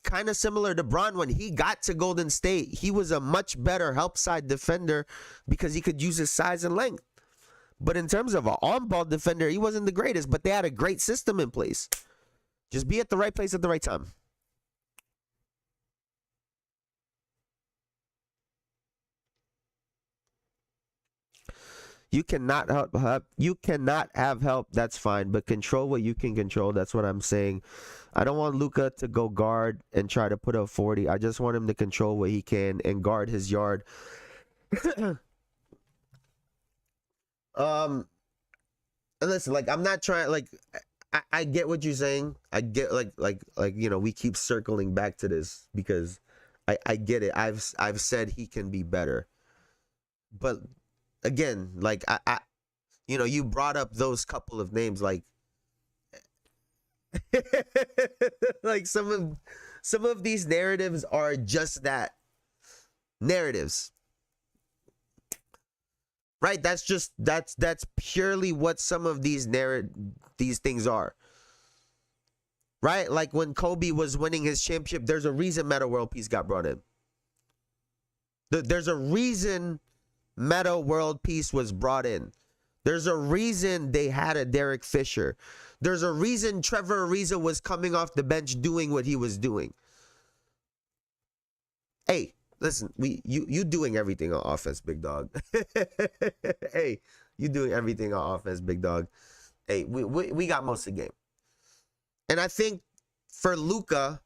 kind of similar to Bron when he got to Golden State. He was a much better help side defender because he could use his size and length. But in terms of an on-ball defender, he wasn't the greatest, but they had a great system in place. Just be at the right place at the right time. You cannot help. You cannot have help. That's fine, but control what you can control. That's what I'm saying. I don't want Luka to go guard and try to put up 40. I just want him to control what he can and guard his yard. And listen, like, I'm not trying, like, I get what you're saying. I get like we keep circling back to this because I get it. I've said he can be better. But again, like I you brought up those couple of names like like some of these narratives are just that, narratives. Right? That's purely what some of these things are. Right? Like when Kobe was winning his championship, there's a reason Meta World Peace got brought in. There's a reason Meta World Peace was brought in. There's a reason they had a Derek Fisher. There's a reason Trevor Ariza was coming off the bench doing what he was doing. Hey, listen, you doing everything on offense, big dog. Hey, you doing everything on offense, big dog. Hey, we got most of the game. And I think for Luka,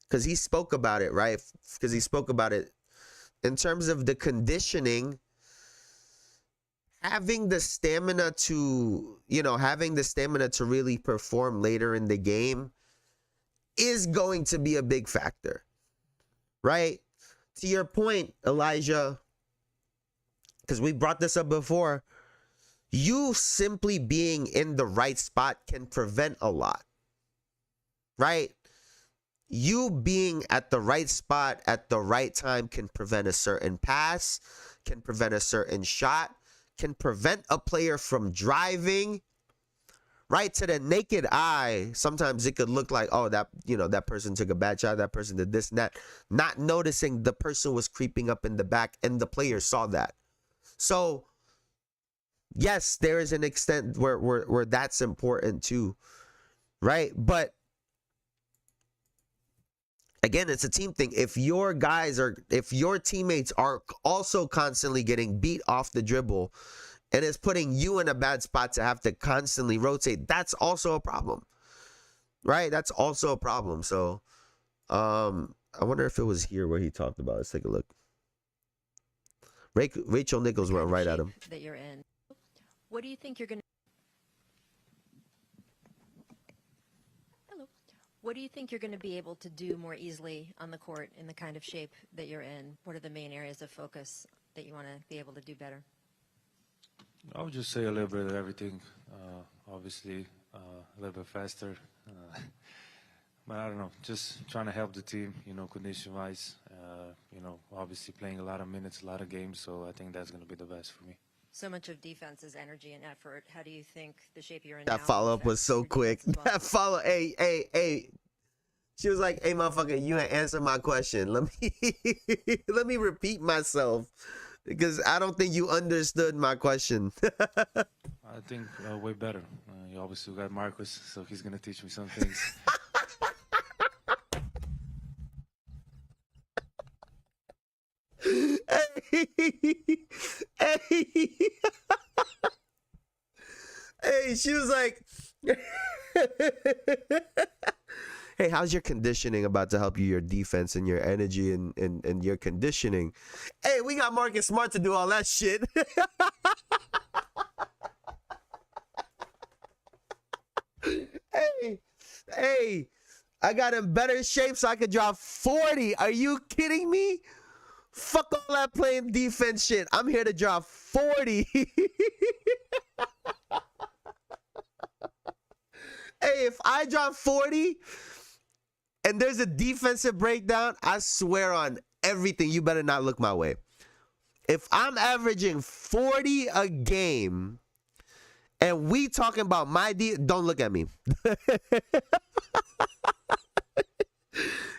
because he spoke about it, right? Because he spoke about it in terms of the conditioning, having the stamina to really perform later in the game is going to be a big factor, right? To your point, Elijah, because we brought this up before, you simply being in the right spot can prevent a lot, right? You being at the right spot at the right time can prevent a certain pass, can prevent a certain shot, can prevent a player from driving. Right? To the naked eye, sometimes it could look like, oh, that person took a bad shot, that person did this and that, not noticing the person was creeping up in the back and the player saw that. So yes, there is an extent where that's important too, right? But again, it's a team thing. If your teammates are also constantly getting beat off the dribble, and it's putting you in a bad spot to have to constantly rotate, that's also a problem, right? That's also a problem. So I wonder if it was here where he talked about it. Let's take a look. Rachel Nichols went right at him. That you're in. What do you think you're going to... Hello. What do you think you're going to be able to do more easily on the court in the kind of shape that you're in? What are the main areas of focus that you want to be able to do better? I would just say a little bit of everything. Obviously, a little bit faster. But I don't know, just trying to help the team, condition-wise. Obviously playing a lot of minutes, a lot of games, so I think that's going to be the best for me. So much of defense is energy and effort. How do you think the shape you're in That now follow-up was so quick. well? That follow, hey. She was like, hey, motherfucker, you ain't answer my question. Let me repeat myself. Because I don't think you understood my question. I think way better. You obviously got Marcus, so he's going to teach me some things. Hey, she was like, hey, how's your conditioning about to help you, your defense and your energy and your conditioning? Hey, we got Marcus Smart to do all that shit. Hey, I got in better shape so I could drop 40. Are you kidding me? Fuck all that playing defense shit. I'm here to drop 40. Hey, if I drop 40 and there's a defensive breakdown, I swear on everything, you better not look my way. If I'm averaging 40 a game and we talking about my don't look at me.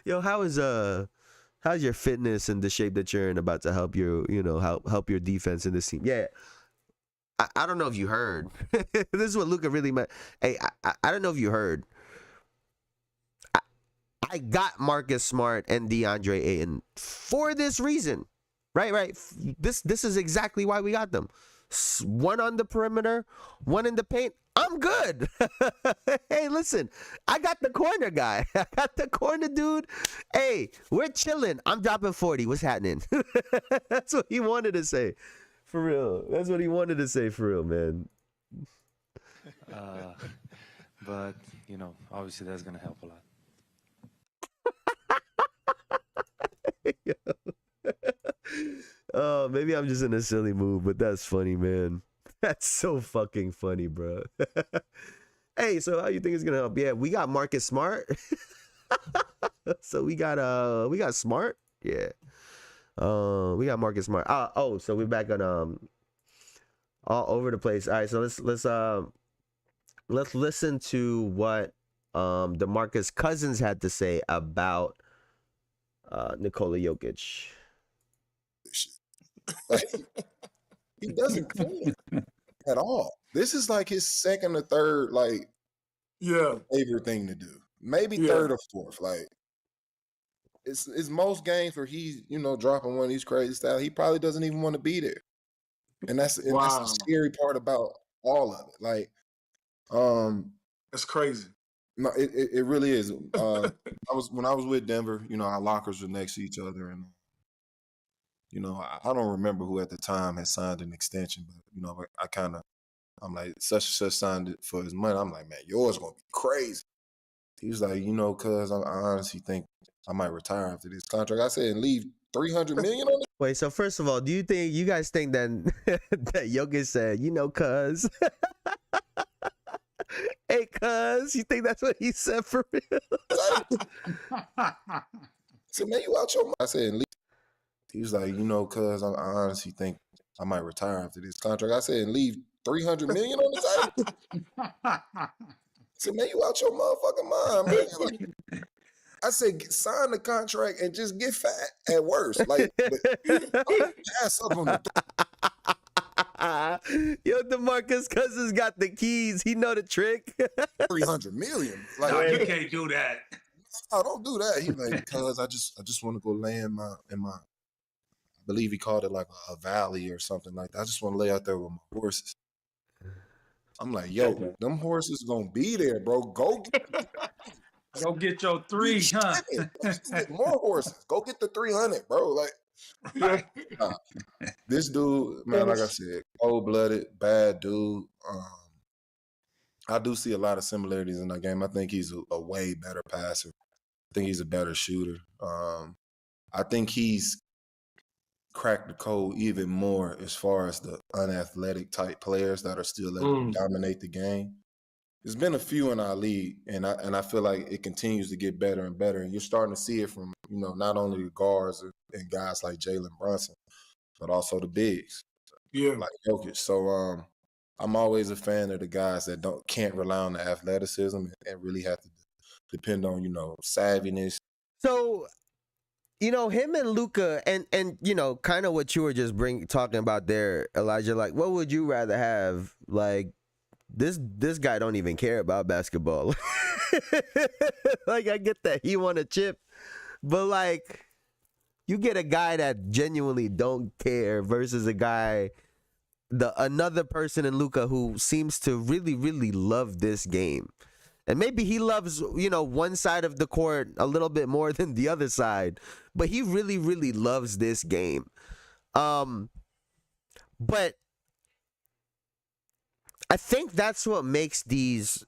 Yo, how's your fitness and the shape that you're in about to help your, help your defense in this team? Yeah. I don't know if you heard. This is what Luka really meant. Hey, I don't know if you heard. I got Marcus Smart and DeAndre Ayton for this reason. Right. This is exactly why we got them. One on the perimeter, one in the paint. I'm good. Hey, listen, I got the corner guy. I got the corner dude. Hey, we're chilling. I'm dropping 40. What's happening? That's what he wanted to say. For real. That's what he wanted to say for real, man. but you know, obviously that's gonna help a lot. Oh, maybe I'm just in a silly mood, but that's funny, man. That's so fucking funny, bro. Hey, so how you think it's gonna help? Yeah, we got Marcus Smart. So we got Smart. Yeah. We got Marcus Smart. Oh, so we're back on all over the place. All right, so let's listen to what DeMarcus Cousins had to say about Nikola Jokic. Like, he doesn't care at all. This is like his second or third, like, favorite thing to do. Maybe third or fourth. Like, it's most games where he's, you know, dropping one of these crazy styles. He probably doesn't even want to be there. And that's the scary part about all of it. Like, that's crazy. No, it really is. When I was with Denver, you know, our lockers were next to each other, and you know, I don't remember who at the time had signed an extension, but you know, I'm like, such and such signed it for his money. I'm like, man, yours gonna be crazy. He was like, you know, cuz I honestly think I might retire after this contract. I said, and leave $300 million on it. Wait, so first of all, do you guys think that that Jokic said, you know, cuz? Hey, cuz, you think that's what he said for real? So man, you out your mind. I said, and leave. He was like, you know, cuz I honestly think I might retire after this contract. I said, and leave $300 million on the table. I said, man, you out your motherfucking mind, man. Like, I said, sign the contract and just get fat at worst. Like, pass up on the Yo, DeMarcus Cousins got the keys. He know the trick. $300 million. Like, no, you can't do that. No, don't do that. He like, cuz I just want to go lay in my I believe he called it like a valley or something like that. I just want to lay out there with my horses. I'm like, yo, them horses gonna be there, bro. Go get your 3, huh? Get more horses. Go get the 300, bro. Like, this dude, man, like I said, cold-blooded, bad dude. I do see a lot of similarities in that game. I think he's a way better passer. I think he's a better shooter. I think he's cracked the code even more as far as the unathletic type players that are still able to dominate the game. There's been a few in our league, and I feel like it continues to get better and better. And you're starting to see it from, you know, not only the guards and guys like Jalen Brunson, but also the bigs, like Jokic. So I'm always a fan of the guys that can't rely on the athleticism and really have to depend on, you know, savviness. So, you know, him and Luka, and you know, kind of what you were just talking about there, Elijah. Like, what would you rather have? Like, this guy don't even care about basketball. Like, I get that he want a chip, but like, you get a guy that genuinely don't care versus a guy, another person in Luka who seems to really, really love this game. And maybe he loves, you know, one side of the court a little bit more than the other side, but he really, really loves this game. But I think that's what makes these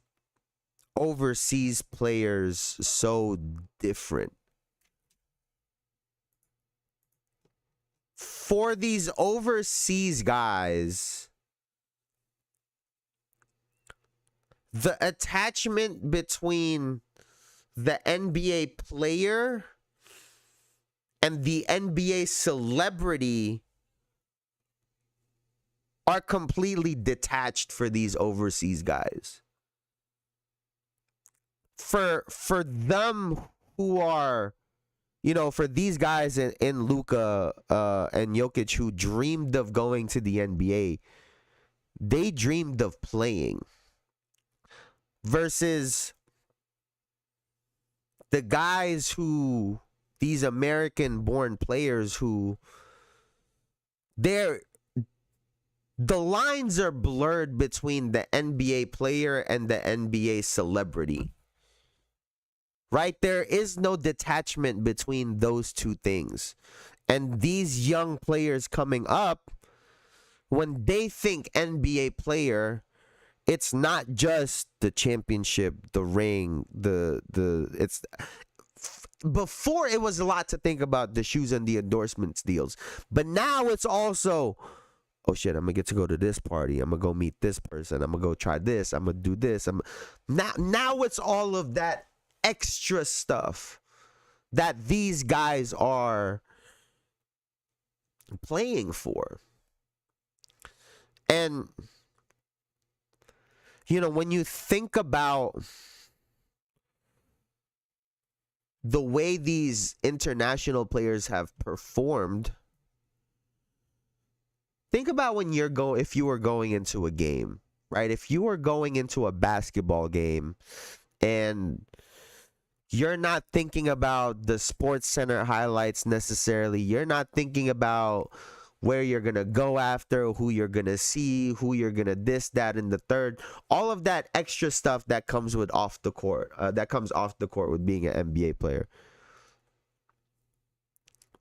overseas players so different. For these overseas guys, the attachment between the NBA player and the NBA celebrity are completely detached for these overseas guys. For them who are, you know, for these guys in Luka and Jokic who dreamed of going to the NBA, they dreamed of playing. Versus the guys who, these American-born players who, the lines are blurred between the NBA player and the NBA celebrity. Right? There is no detachment between those two things. And these young players coming up, when they think NBA player, it's not just the championship, the ring, it's before it was a lot to think about the shoes and the endorsements deals. But now it's also, oh shit, I'm gonna get to go to this party. I'm gonna go meet this person. I'm gonna go try this. I'm gonna do this. Now it's all of that extra stuff that these guys are playing for. And you know, when you think about the way these international players have performed, think about when if you were going into a game, right? If you were going into a basketball game and you're not thinking about the Sports Center highlights necessarily, you're not thinking about where you're going to go after, who you're going to see, who you're going to this, that, and the third. All of that extra stuff that comes with off the court, with being an NBA player.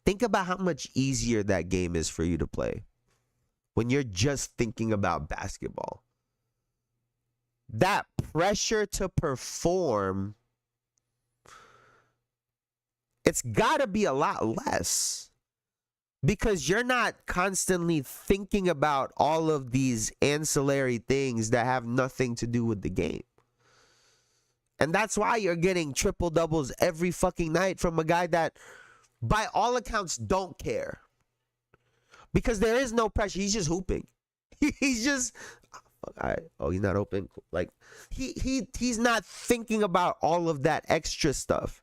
Think about how much easier that game is for you to play when you're just thinking about basketball. That pressure to perform, it's got to be a lot less. Because you're not constantly thinking about all of these ancillary things that have nothing to do with the game. And that's why you're getting triple doubles every fucking night from a guy that, by all accounts, don't care. Because there is no pressure. He's just hooping. He's just, he's not open. Like, he's not thinking about all of that extra stuff.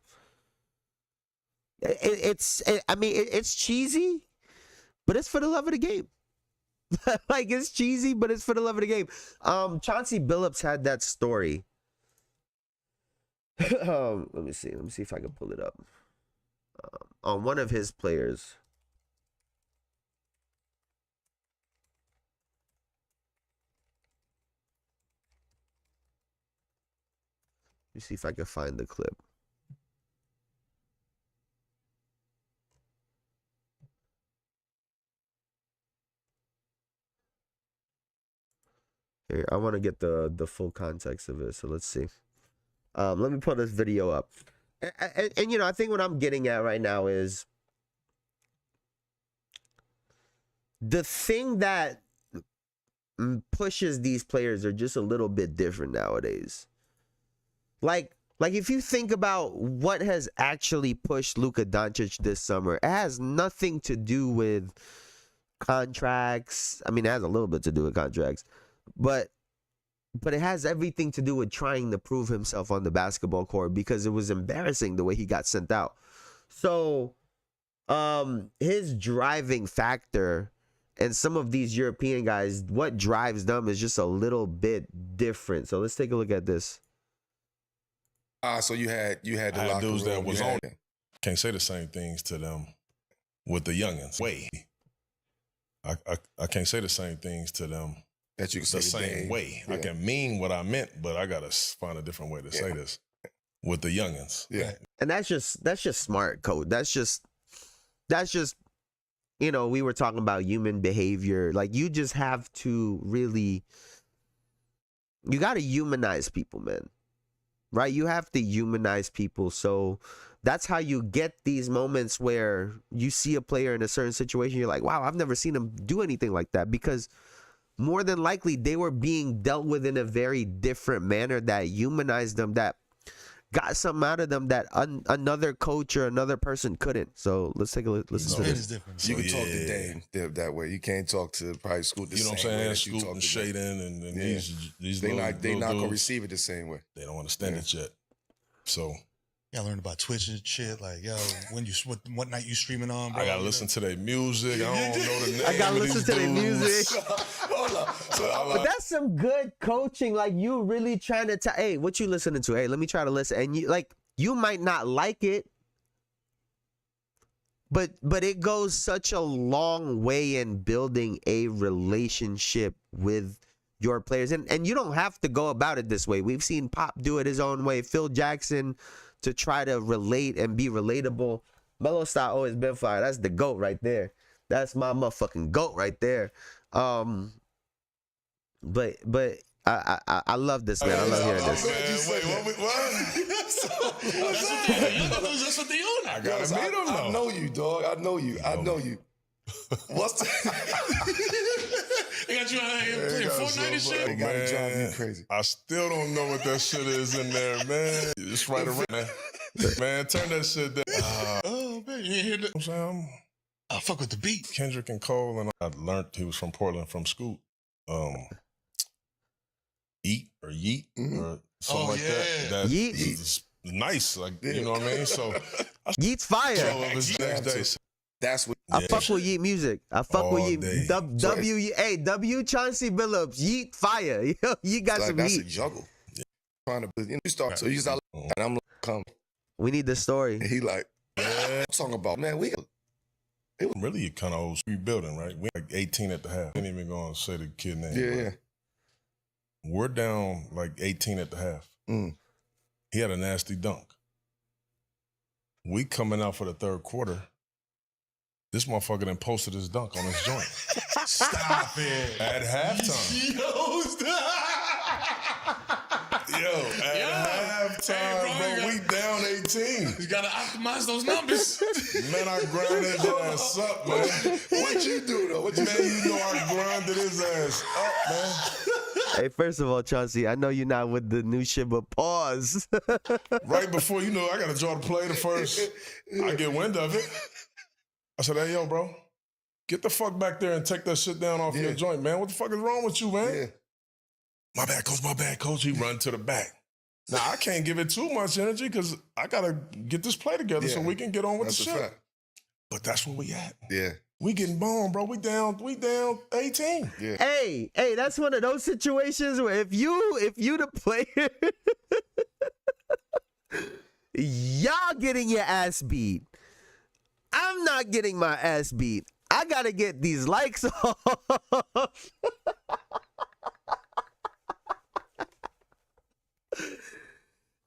It's cheesy, but it's for the love of the game. Like, it's cheesy, but it's for the love of the game. Chauncey Billups had that story. Let me see if I can pull it up. On one of his players. Let me see if I can find the clip. Here, I want to get the full context of it, so let's see. Let me pull this video up. And you know, I think what I'm getting at right now is the thing that pushes these players are just a little bit different nowadays. Like if you think about what has actually pushed Luka Doncic this summer, it has nothing to do with contracts. I mean, it has a little bit to do with contracts. But it has everything to do with trying to prove himself on the basketball court, because it was embarrassing the way he got sent out. So his driving factor and some of these European guys, what drives them is just a little bit different. So let's take a look at this. So you had the locker dudes room, that was on. Can't say the same things to them with the youngins. I can't say the same things to them. That you can the same way. Yeah. I can mean what I meant, but I gotta find a different way to say this with the youngins. Yeah, and that's just smart code. That's just you know, we were talking about human behavior. Like, you just have to really, you got to humanize people, man. Right? You have to humanize people. So that's how you get these moments where you see a player in a certain situation. You're like, wow, I've never seen him do anything like that, because more than likely they were being dealt with in a very different manner that humanized them, that got something out of them that another coach or another person couldn't. So let's take a look. Listen to this. Different. You can talk to Dame that way. You can't talk to probably Scoot the same way. You know what I'm saying? Scoot and Shaden and these they not gonna receive it the same way. They don't understand it yet. So yeah, I learned about Twitch and shit. Like, yo, what night you streaming on, bro? I gotta listen to their music. I don't know the name. I gotta listen to their music. But that's some good coaching. Like, you really trying to tell, hey, what you listening to? Hey, let me try to listen. And you might not like it, but it goes such a long way in building a relationship with your players. And you don't have to go about it this way. We've seen Pop do it his own way. Phil Jackson, to try to relate and be relatable. Melo style always been fire. That's the GOAT right there. That's my motherfucking GOAT right there. But I love this, man. I love hearing this. That's what they own. I gotta meet him, though. I know you, dog. I know you. I know you. What's the... They got you out here playing Fortnite and shit? They gotta drive me crazy. I still don't know what that shit is in there, man. It's right around there. Man, turn that shit down. Oh, man, you ain't hear that? I'm saying, I fuck with the beat. Kendrick and Cole, and I learned he was from Portland from school. Eat or Yeet or something like that. Yeet. Is nice, like, you know what I mean? So Yeet's fire. That's what I fuck with Yeet music. I fuck with Yeet. W Chauncey Billups. Yeet fire. Yo, you got some that's Yeet. a juggle. Trying to you start. So you start, and I'm like, come. We need the story. And he like, talking about, man, it was really kind of old rebuilding, right? We like 18 at the half. I ain't even gonna say the kid name. Yeah. We're down like 18 at the half. He had a nasty dunk. We coming out for the third quarter. This motherfucker done posted his dunk on his joint. Stop it. At halftime. Yo, at halftime, bro, we down 18. You gotta optimize those numbers. Man, I grinded his ass up, man. What you do, though? Man, you know I grinded his ass up, man. Hey, first of all, Chauncey, I know you're not with the new shit, but pause. Right before, you know, I got to draw the play the first. I get wind of it. I said, hey, yo, bro, get the fuck back there and take that shit down off your joint, man. What the fuck is wrong with you, man? Yeah. My bad, coach. He run to the back. Now, I can't give it too much energy because I got to get this play together so we can get on with the shit. Fact. But that's where we at. Yeah. We getting bombed, bro. We down 18. Yeah. Hey, that's one of those situations where if you the player, y'all getting your ass beat. I'm not getting my ass beat. I gotta get these likes off.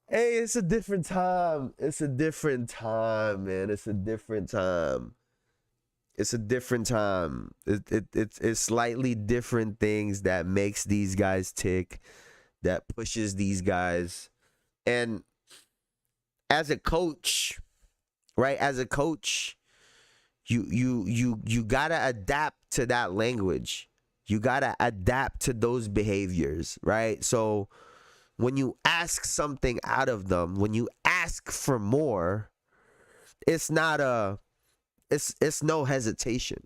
Hey, it's a different time. It's a different time, man. It's a different time. It's a different time. It's slightly different things that makes these guys tick, that pushes these guys. And as a coach, right? As a coach, you gotta adapt to that language. You gotta adapt to those behaviors, right? So when you ask something out of them, when you ask for more, it's not it's no hesitation,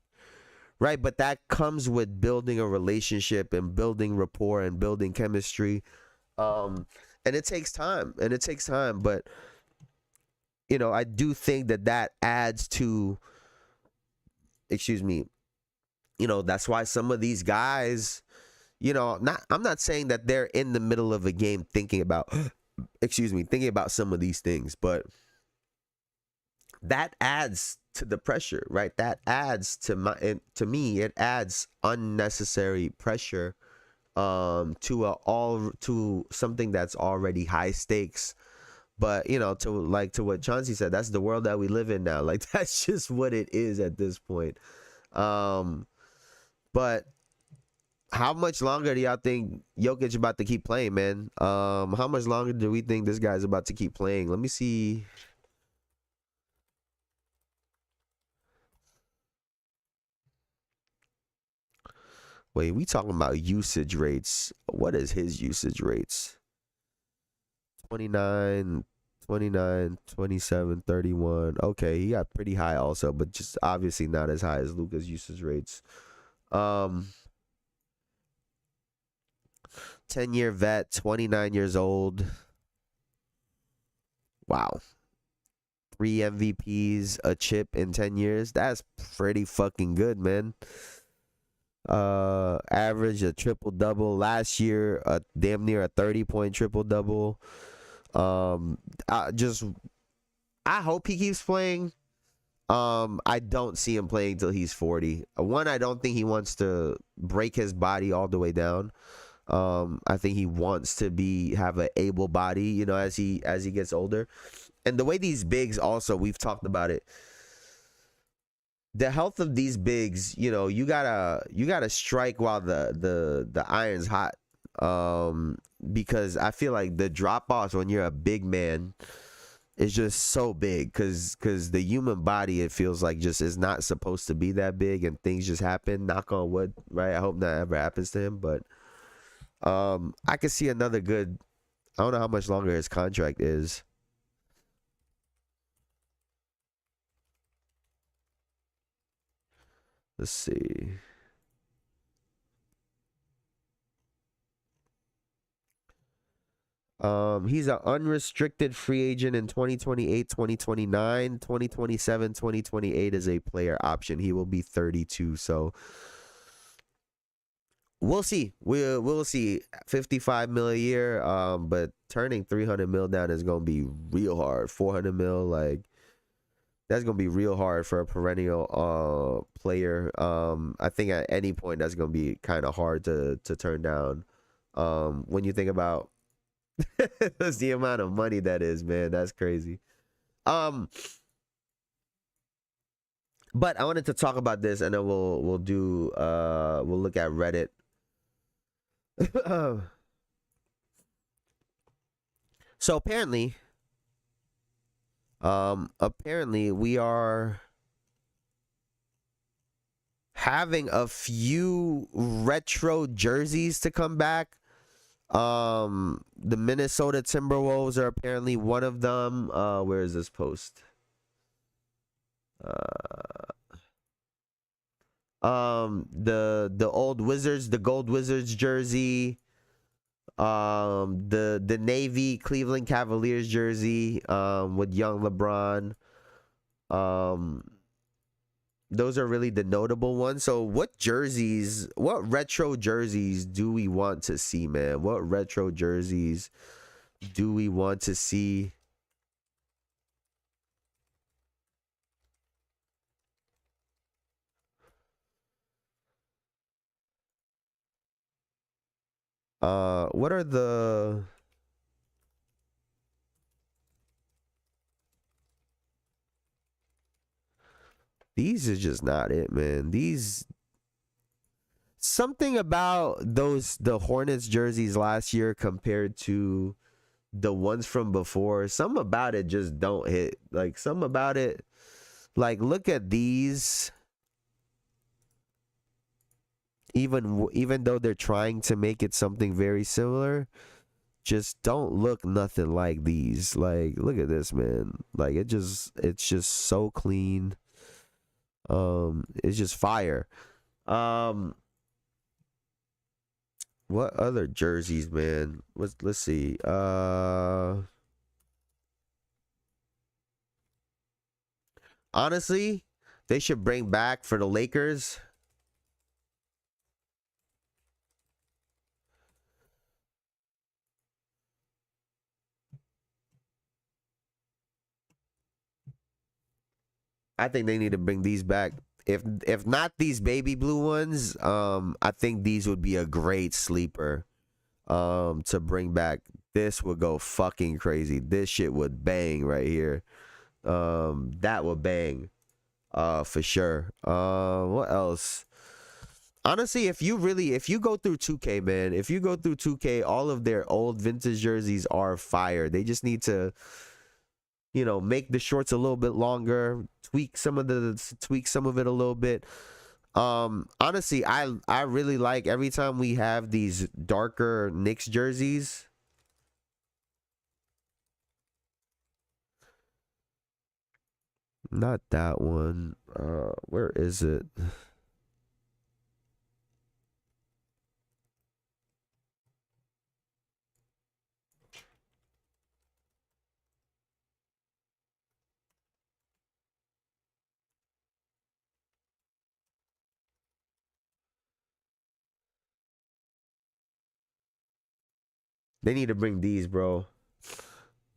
right? But that comes with building a relationship and building rapport and building chemistry, and it takes time. But you know, I do think that adds to, you know, that's why some of these guys, you know, I'm not saying that they're in the middle of a game thinking about some of these things, but that adds to the pressure, right? That adds to me, it adds unnecessary pressure to something that's already high stakes. But, you know, to what Chauncey said, that's the world that we live in now. Like, that's just what it is at this point. But how much longer do y'all think Jokic about to keep playing, man? How much longer do we think this guy's about to keep playing? Let me see. Wait, we talking about usage rates. What is his usage rates? 29, 27, 31. Okay, he got pretty high also, but just obviously not as high as Luka's usage rates. 10-year vet, 29 years old. Wow. 3 MVPs, a chip in 10 years. That's pretty fucking good, man. Average a triple-double. Last year, damn near a 30-point triple-double. I hope he keeps playing. I don't see him playing till he's 40. One, I don't think he wants to break his body all the way down. I think he wants to have an able body, you know, as he gets older. And the way these bigs also, we've talked about it. The health of these bigs, you know, you gotta strike while the iron's hot. Because I feel like the drop-offs when you're a big man is just so big because the human body, it feels like, just is not supposed to be that big, and things just happen. Knock on wood, right? I hope that ever happens to him, but I could see another good. I don't know how much longer his contract is. Let's see. He's an unrestricted free agent in 2028, 2029, 2027, 2028 is a player option. He will be 32, so we'll see. We'll see. 55 mil a year, but turning 300 mil down is gonna be real hard. 400 mil, like, that's gonna be real hard for a perennial player. I think at any point that's gonna be kind of hard to turn down. When you think about that's the amount of money that is, man. That's crazy. But I wanted to talk about this, and then we'll look at Reddit. So apparently we are having a few retro jerseys to come back. The Minnesota Timberwolves are apparently one of them. Where is this post? The old Wizards, the Gold Wizards jersey, the Navy Cleveland Cavaliers jersey, with young LeBron. Those are really the notable ones. So what retro jerseys do we want to see, man? What retro jerseys do we want to see? What are the... These are just not it, man. Something about the Hornets jerseys last year compared to the ones from before, some about it just don't hit. Like, some about it, like, look at these. Even though they're trying to make it something very similar, just don't look nothing like these. Like, look at this, man. Like, it's just so clean. It's just fire. What other jerseys, man? Let's see. Honestly, they should bring back for the Lakers. I think they need to bring these back. If not these baby blue ones, I think these would be a great sleeper to bring back. This would go fucking crazy. This shit would bang right here. That would bang for sure. What else? Honestly, if you go through 2K, man, if you go through 2K, all of their old vintage jerseys are fire. They just need to, make the shorts a little bit longer, tweak some of it a little bit. Honestly, I really like every time we have these darker Knicks jerseys. Not that one. Where is it? They need to bring these, bro.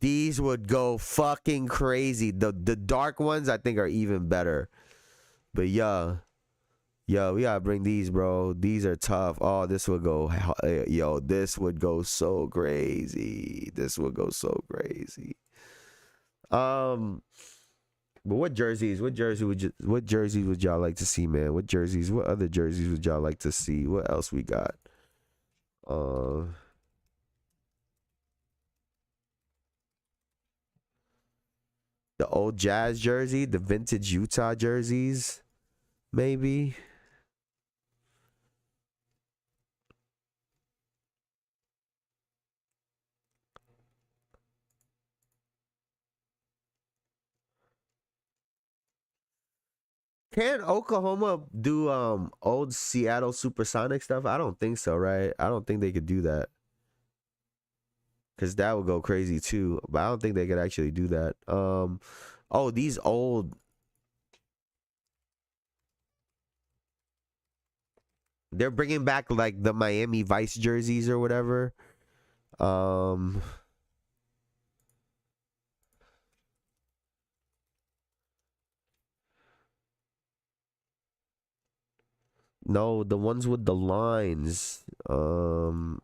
These would go fucking crazy. The dark ones, I think, are even better. But yeah, we gotta bring these, bro. These are tough. Oh, this would go, this would go so crazy. This would go so crazy. But what jerseys would y'all like to see, man? What other jerseys would y'all like to see? What else we got? The old Jazz jersey, the vintage Utah jerseys, maybe. Can Oklahoma do old Seattle Supersonic stuff? I don't think so, right? I don't think they could do that. Cause that would go crazy too. But I don't think they could actually do that. Oh, these old. They're bringing back like the Miami Vice jerseys or whatever. No, the ones with the lines. Oh.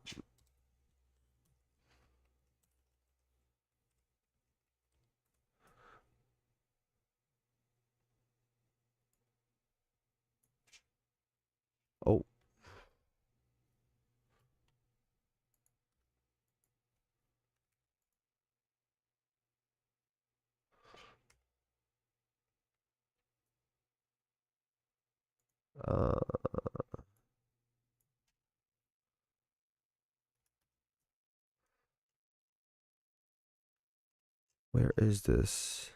Where is this?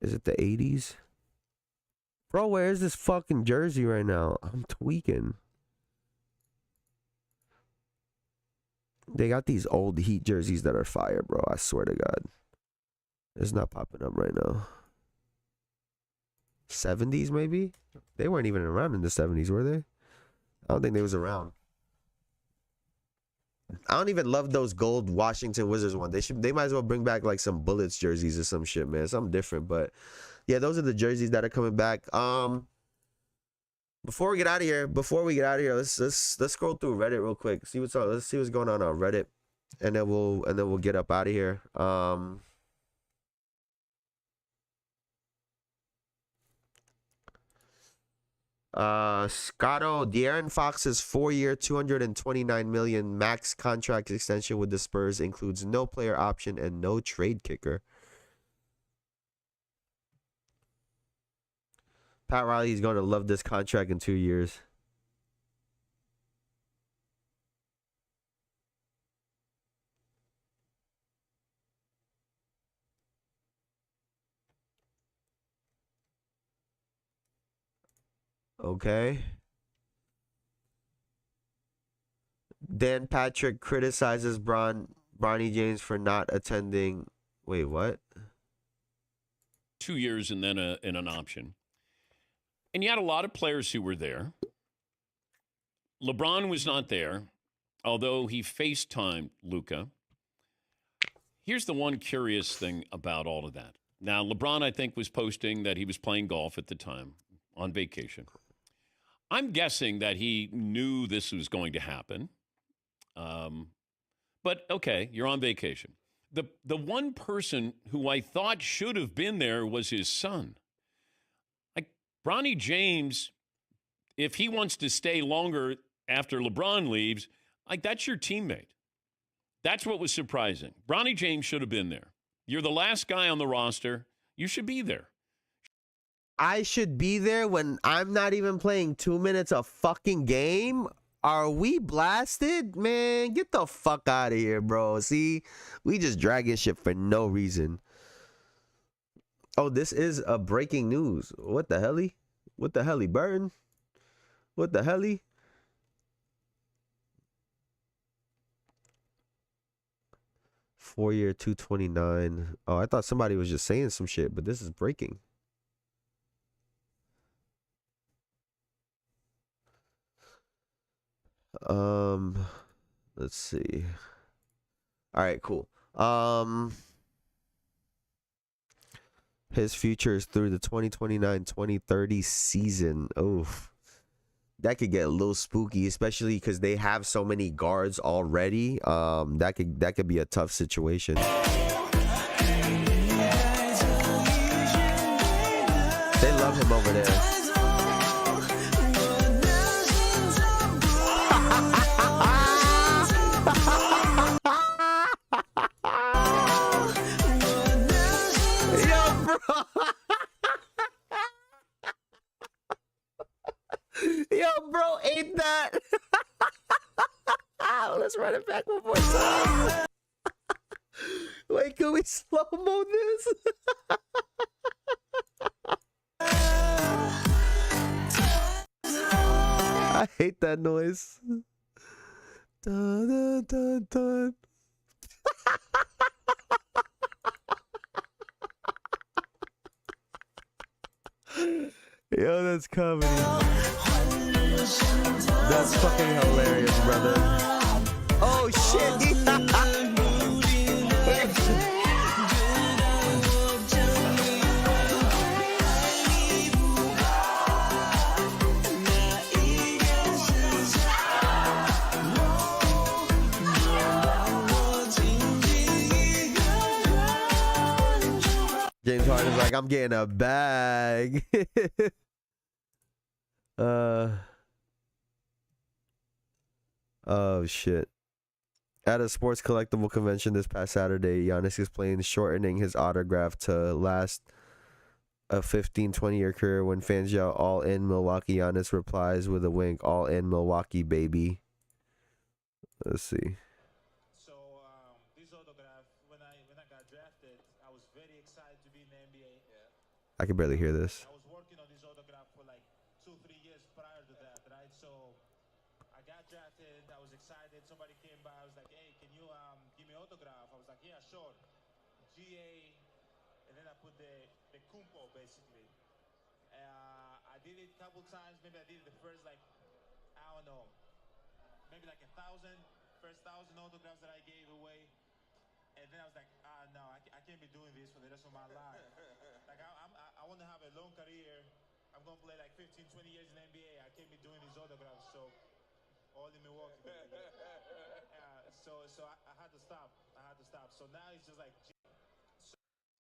Is it the 80s? Bro, where is this fucking jersey right now? I'm tweaking. They got these old Heat jerseys that are fire, bro. I swear to God. It's not popping up right now. 70s, maybe? They weren't even around in the 70s, were they? I don't think they was around. I don't even love those gold Washington Wizards one. They might as well bring back like some Bullets jerseys or some shit, man. Something different. But yeah, those are the jerseys that are coming back. Before we get out of here, let's scroll through Reddit real quick. Let's see what's going on Reddit, and then we'll get up out of here. Scotto, De'Aaron Fox's 4-year, $229 million max contract extension with the Spurs includes no player option and no trade kicker. Pat Riley's going to love this contract in 2 years. Okay. Dan Patrick criticizes Bronny James for not attending. Wait, what? 2 years and then an option. And you had a lot of players who were there. LeBron was not there, although he FaceTimed Luka. Here's the one curious thing about all of that. Now, LeBron, I think, was posting that he was playing golf at the time on vacation. I'm guessing that he knew this was going to happen. But, okay, you're on vacation. The one person who I thought should have been there was his son. Like, Bronny James, if he wants to stay longer after LeBron leaves, like, that's your teammate. That's what was surprising. Bronny James should have been there. You're the last guy on the roster. You should be there. I should be there when I'm not even playing 2 minutes a fucking game? Are we blasted? Man, get the fuck out of here, bro. See, we just dragging shit for no reason. Oh, this is a breaking news. What the hell? What the hell, Burton? What the hell? 4-year, 229. Oh, I thought somebody was just saying some shit, but this is breaking. Let's see. All right, cool. His future is through the 2029-2030 season. Oh, that could get a little spooky, especially because they have so many guards already. That could be a tough situation. They love him over there. Yo, bro. Yo, bro, ain't that? Let's run it back one more time. Wait, can we slow-mo this? I hate that noise. Dun, dun, dun, dun. Yo, that's comedy. That's fucking hilarious, brother. Oh shit! James Harden's like, I'm getting a bag. Oh shit. At a sports collectible convention this past Saturday, Giannis explained shortening his autograph to last a 15-20 year career. When fans yell all in Milwaukee, Giannis replies with a wink, all in Milwaukee, baby. Let's see. So this autograph, when I got drafted, I was very excited to be in the NBA. Yeah. I can barely hear this. I was working on this autograph for like 2-3 years prior to that, right? So I got drafted, I was excited. Somebody came by, I was like, hey, can you give me an autograph? I was like, yeah, sure. GA, and then I put the Kumpo basically. I did it a couple times. Maybe I did it the first like, I don't know, maybe like 1,000 autographs that I gave away. And then I was like, no, I can't be doing this for the rest of my life. Like, I want to have a long career. I'm going to play like 15-20 years in the NBA. I can't be doing these autographs. So, all in Milwaukee. So I had to stop. So now it's just like...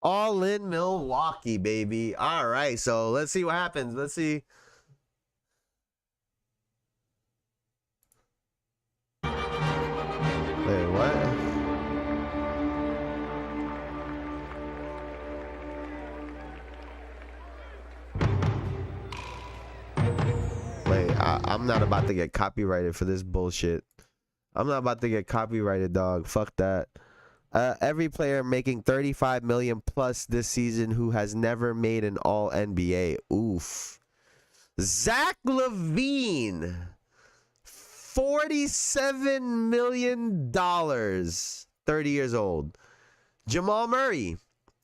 All in Milwaukee, baby. All right, so let's see what happens. Let's see. Wait, what? Wait, I'm not about to get copyrighted for this bullshit. I'm not about to get copyrighted, dog. Fuck that. Every player making $35 million plus this season who has never made an All NBA. Oof. Zach LaVine, $47 million, 30 years old. Jamal Murray,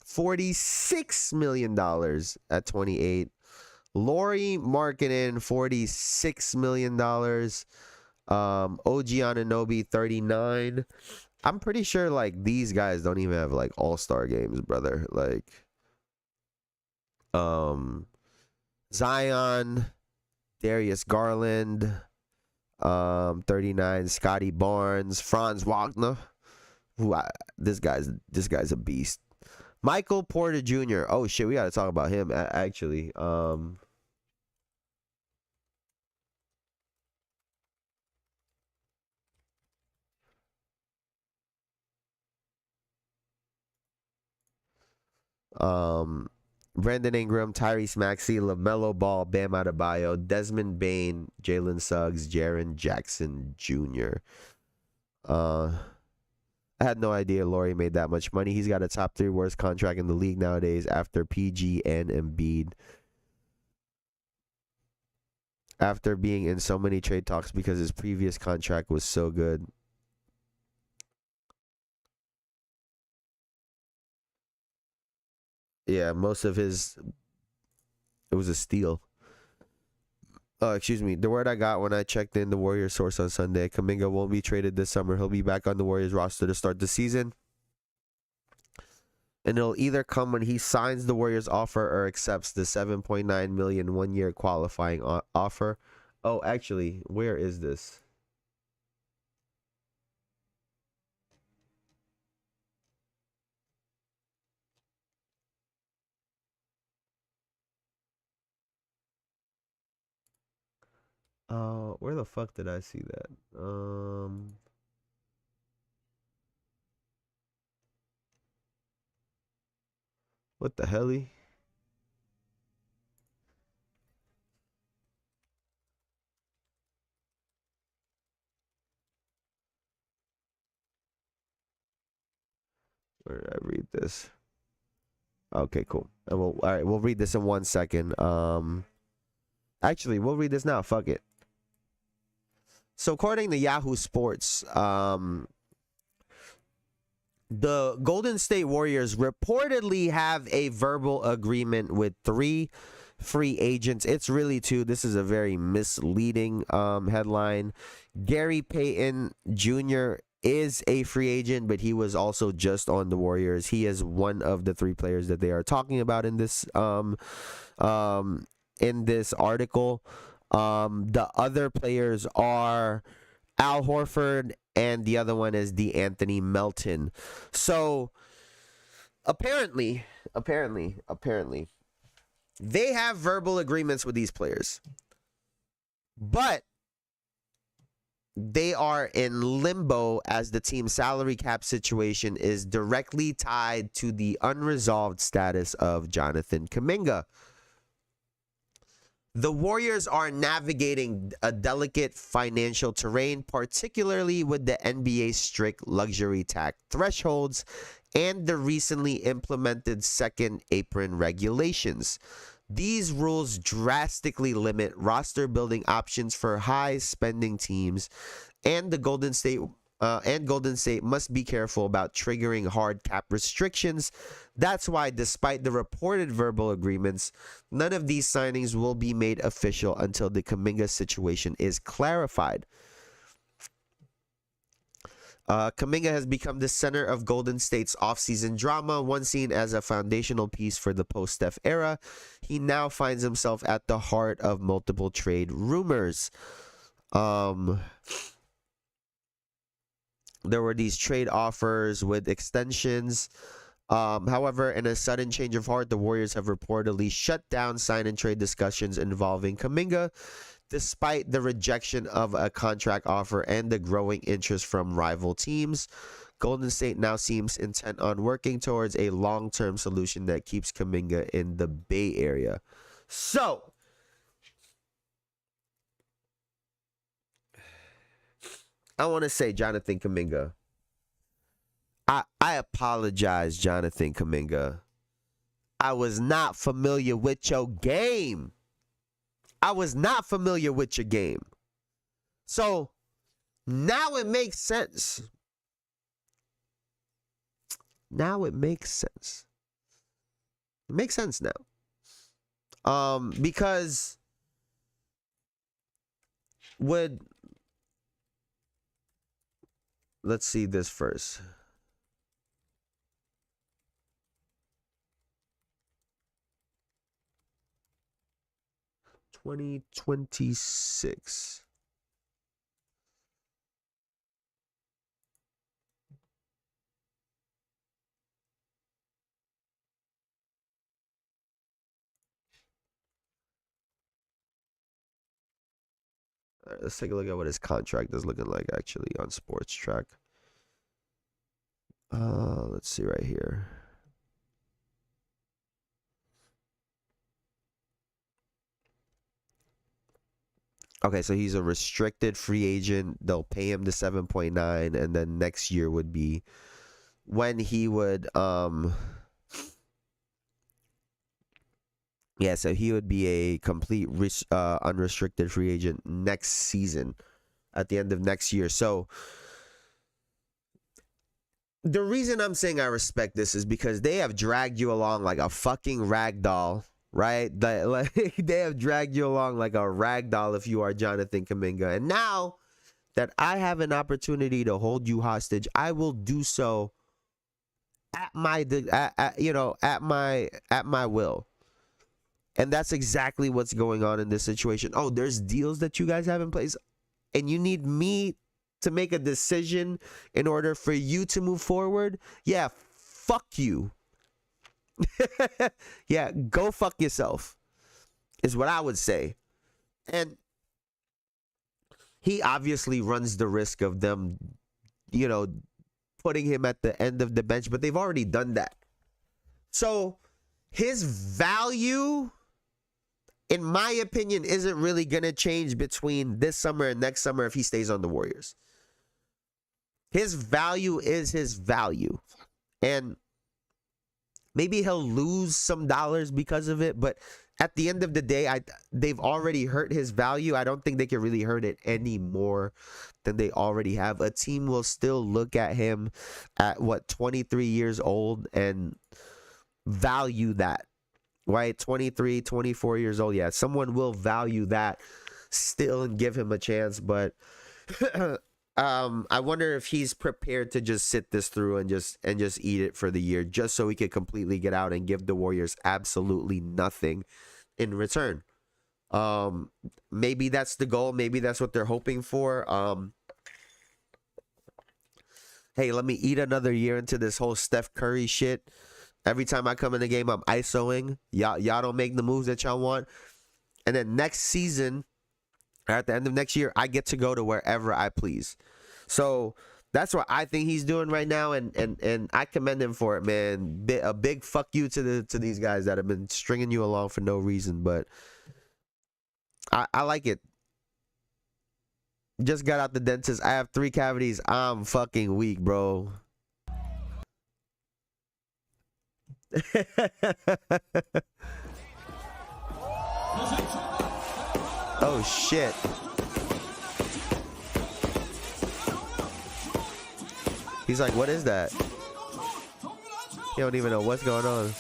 $46 million at 28. Lauri Markkanen, $46 million. OG Anunoby, 39. I'm pretty sure like these guys don't even have like all-star games, brother. Like Zion, Darius Garland, 39, Scotty Barnes, Franz Wagner. This guy's a beast. Michael Porter Jr. Oh shit, we got to talk about him actually. Brandon Ingram, Tyrese Maxey, LaMelo Ball, Bam Adebayo, Desmond Bane, Jalen Suggs, Jaren Jackson Jr. I had no idea Lauri made that much money. He's got a top 3 worst contract in the league nowadays after PG and Embiid. After being in so many trade talks because his previous contract was so good. Yeah, most of his, it was a steal. Excuse me. The word I got when I checked in the Warriors source on Sunday, Kuminga won't be traded this summer. He'll be back on the Warriors roster to start the season. And it'll either come when he signs the Warriors offer or accepts the $7.9 million 1-year qualifying offer. Oh, actually, where is this? Where the fuck did I see that? What the hell? Where did I read this? Okay, cool. And all right, we'll read this in 1 second. Actually, we'll read this now. Fuck it. So according to Yahoo Sports, the Golden State Warriors reportedly have a verbal agreement with 3 free agents. It's really 2. This is a very misleading headline. Gary Payton Jr. is a free agent, but he was also just on the Warriors. He is one of the 3 players that they are talking about in this article. The other players are Al Horford, and the other one is DeAnthony Melton. So apparently, they have verbal agreements with these players, but they are in limbo as the team's salary cap situation is directly tied to the unresolved status of Jonathan Kuminga. The Warriors are navigating a delicate financial terrain, particularly with the NBA's strict luxury tax thresholds and the recently implemented second apron regulations. These rules drastically limit roster building options for high-spending teams, and the Golden State must be careful about triggering hard cap restrictions. That's why, despite the reported verbal agreements, none of these signings will be made official until the Kuminga situation is clarified. Kuminga has become the center of Golden State's offseason drama, once seen as a foundational piece for the post-Steph era. He now finds himself at the heart of multiple trade rumors. There were these trade offers with extensions. However, in a sudden change of heart, the Warriors have reportedly shut down sign and trade discussions involving Kuminga, despite the rejection of a contract offer and the growing interest from rival teams. Golden State now seems intent on working towards a long-term solution that keeps Kuminga in the Bay Area. So, I want to say, Jonathan Kuminga, I apologize, Jonathan Kuminga. I was not familiar with your game. So now it makes sense. It makes sense now. Because let's see this first. $2026. All right, let's take a look at what his contract is looking like actually on Sports Track. Let's see right here. Okay, so he's a restricted free agent. They'll pay him the 7.9, and then next year would be when he would yeah, so he would be a complete unrestricted free agent next season at the end of next year. So the reason I'm saying I respect this is because they have dragged you along like a fucking rag doll. Right? They have dragged you along like a rag doll if you are Jonathan Kuminga. And now that I have an opportunity to hold you hostage, I will do so at my will. And that's exactly what's going on in this situation. Oh, there's deals that you guys have in place, and you need me to make a decision in order for you to move forward? Yeah, fuck you. Yeah, go fuck yourself is what I would say. And he obviously runs the risk of them, you know, putting him at the end of the bench, but they've already done that. So his value, in my opinion, isn't really going to change between this summer and next summer if he stays on the Warriors. His value is his value. And maybe he'll lose some dollars because of it, but at the end of the day, they've already hurt his value. I don't think they can really hurt it any more than they already have. A team will still look at him at, 23 years old and value that, right? 23, 24 years old. Yeah, someone will value that still and give him a chance, but I wonder if he's prepared to just sit this through and just eat it for the year, just so he could completely get out and give the Warriors absolutely nothing in return. Maybe that's the goal. Maybe that's what they're hoping for. Hey, let me eat another year into this whole Steph Curry shit. Every time I come in the game, I'm ISOing. Y'all don't make the moves that y'all want. And then next season, at the end of next year, I get to go to wherever I please. So that's what I think he's doing right now, and I commend him for it, man. A big fuck you to these guys that have been stringing you along for no reason, but I like it. Just got out the dentist. I have 3 cavities. I'm fucking weak, bro. Oh shit. He's like, what is that? He don't even know what's going on.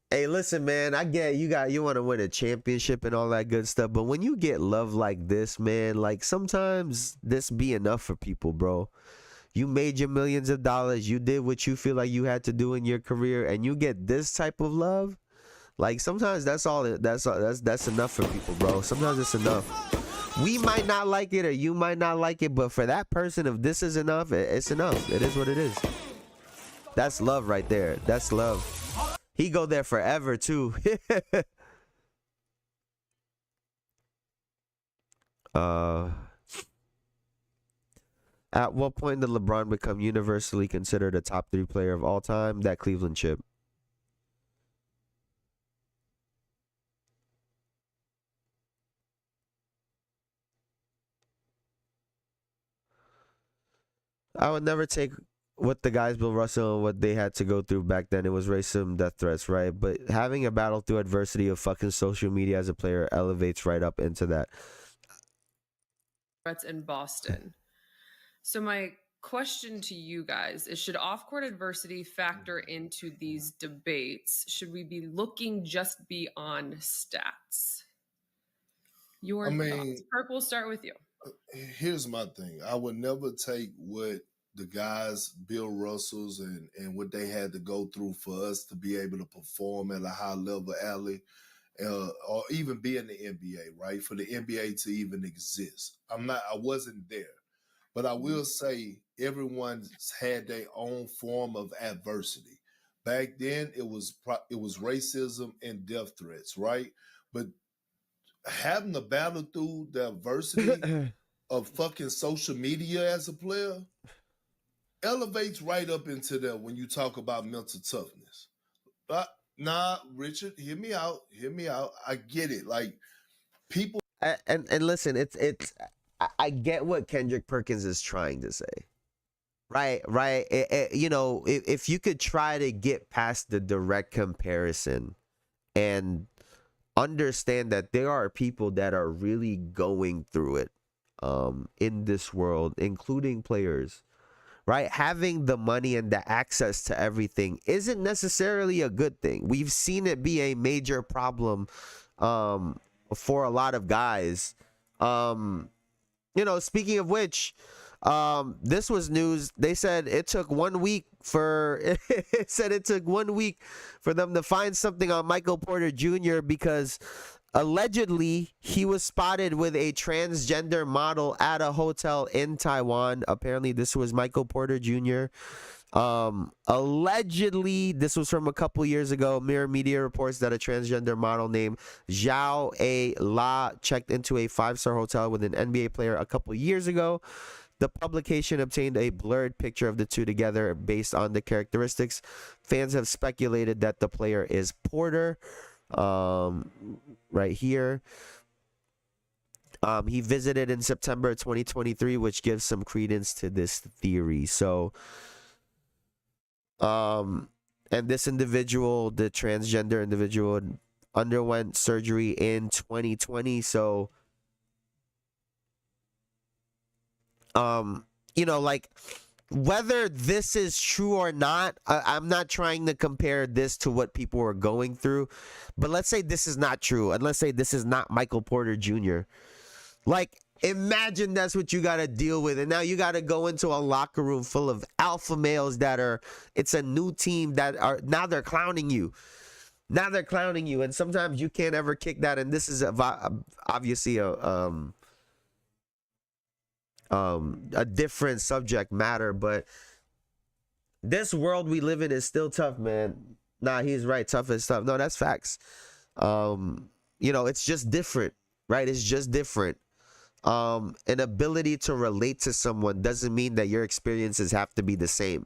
Hey, listen, man, I get you want to win a championship and all that good stuff, but when you get love like this, man, like sometimes this be enough for people, bro. You made your millions of dollars, you did what you feel like you had to do in your career, and you get this type of love. Like sometimes that's enough for people, bro. Sometimes it's enough. We might not like it or you might not like it, but for that person, if this is enough, it's enough. It is what it is. That's love right there. That's love. He go there forever too. At what point did LeBron become universally considered a top 3 player of all time? That Cleveland chip. I would never take what the guys Bill Russell and what they had to go through back then. It was racism, death threats, right? But having a battle through adversity of fucking social media as a player elevates right up into that. Threats in Boston. So my question to you guys is, should off-court adversity factor into these debates? Should we be looking just beyond stats? Your thoughts. Kirk, we'll start with you. Here's my thing. I would never take what the guys, Bill Russells, and what they had to go through for us to be able to perform at a high level, Allie, or even be in the NBA, right? For the NBA to even exist. I wasn't there. But I will say everyone's had their own form of adversity. Back then, it was racism and death threats, right? But having to battle through the adversity of fucking social media as a player elevates right up into there when you talk about mental toughness. Nah, Richard, hear me out. I get it. Like people and listen, it's I get what Kendrick Perkins is trying to say. Right. You know, if you could try to get past the direct comparison and understand that there are people that are really going through it in this world, including players, right? Having the money and the access to everything isn't necessarily a good thing. We've seen it be a major problem for a lot of guys. You know, speaking of which, this was news. They said it took 1 week for them to find something on Michael Porter Jr. because allegedly he was spotted with a transgender model at a hotel in Taiwan. Apparently this was Michael Porter Jr. Allegedly, this was from a couple years ago. Mirror Media reports that a transgender model named Zhao A. La checked into a 5-star hotel with an NBA player a couple years ago. The publication obtained a blurred picture of the two together based on the characteristics. Fans have speculated that the player is Porter. Right here. He visited in September 2023, which gives some credence to this theory. So, and this individual, the transgender individual, underwent surgery in 2020. So, you know, like, whether this is true or not, I'm not trying to compare this to what people are going through, but let's say this is not true, and let's say this is not Michael Porter Jr. Like, imagine that's what you got to deal with, and now you got to go into a locker room full of alpha males that are, it's a new team that are, now they're clowning you. Now they're clowning you, and sometimes you can't ever kick that, and this is obviously a different subject matter, but this world we live in is still tough, man. Nah, he's right. Tough is tough. No, that's facts. You know, it's just different, right? It's just different. An ability to relate to someone doesn't mean that your experiences have to be the same,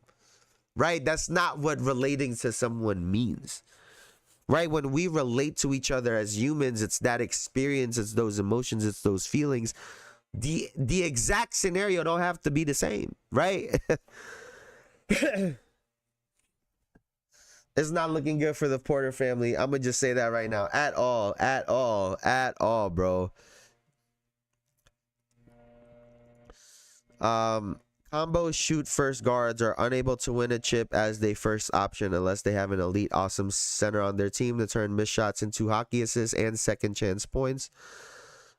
right? That's not what relating to someone means, right? When we relate to each other as humans, it's that experience, it's those emotions, it's those feelings. The exact scenario don't have to be the same, right? It's not looking good for the Porter family. I'm gonna just say that right now. At all, bro. Combo shoot first guards are unable to win a chip as their first option unless they have an elite awesome center on their team to turn missed shots into hockey assists and second chance points.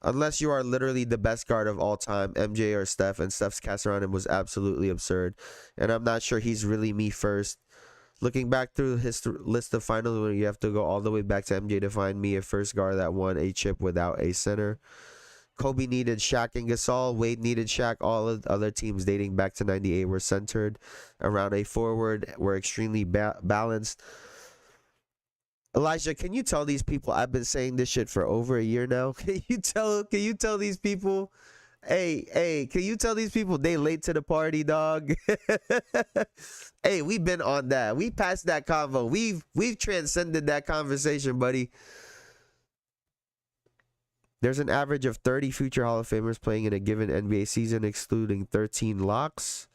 Unless you are literally the best guard of all time, MJ or Steph, and Steph's cast around him was absolutely absurd. And I'm not sure he's really me first. Looking back through his list of finals, when you have to go all the way back to MJ to find me a first guard that won a chip without a center. Kobe needed Shaq and Gasol. Wade needed Shaq. All of the other teams dating back to 98 were centered around a forward, were extremely balanced. Elijah, can you tell these people I've been saying this shit for over a year now? Can you tell these people, hey, can you tell these people they late to the party, dog? Hey, we've been on that. We passed that convo. We've transcended that conversation, buddy. There's an average of 30 future Hall of Famers playing in a given NBA season, excluding 13 locks.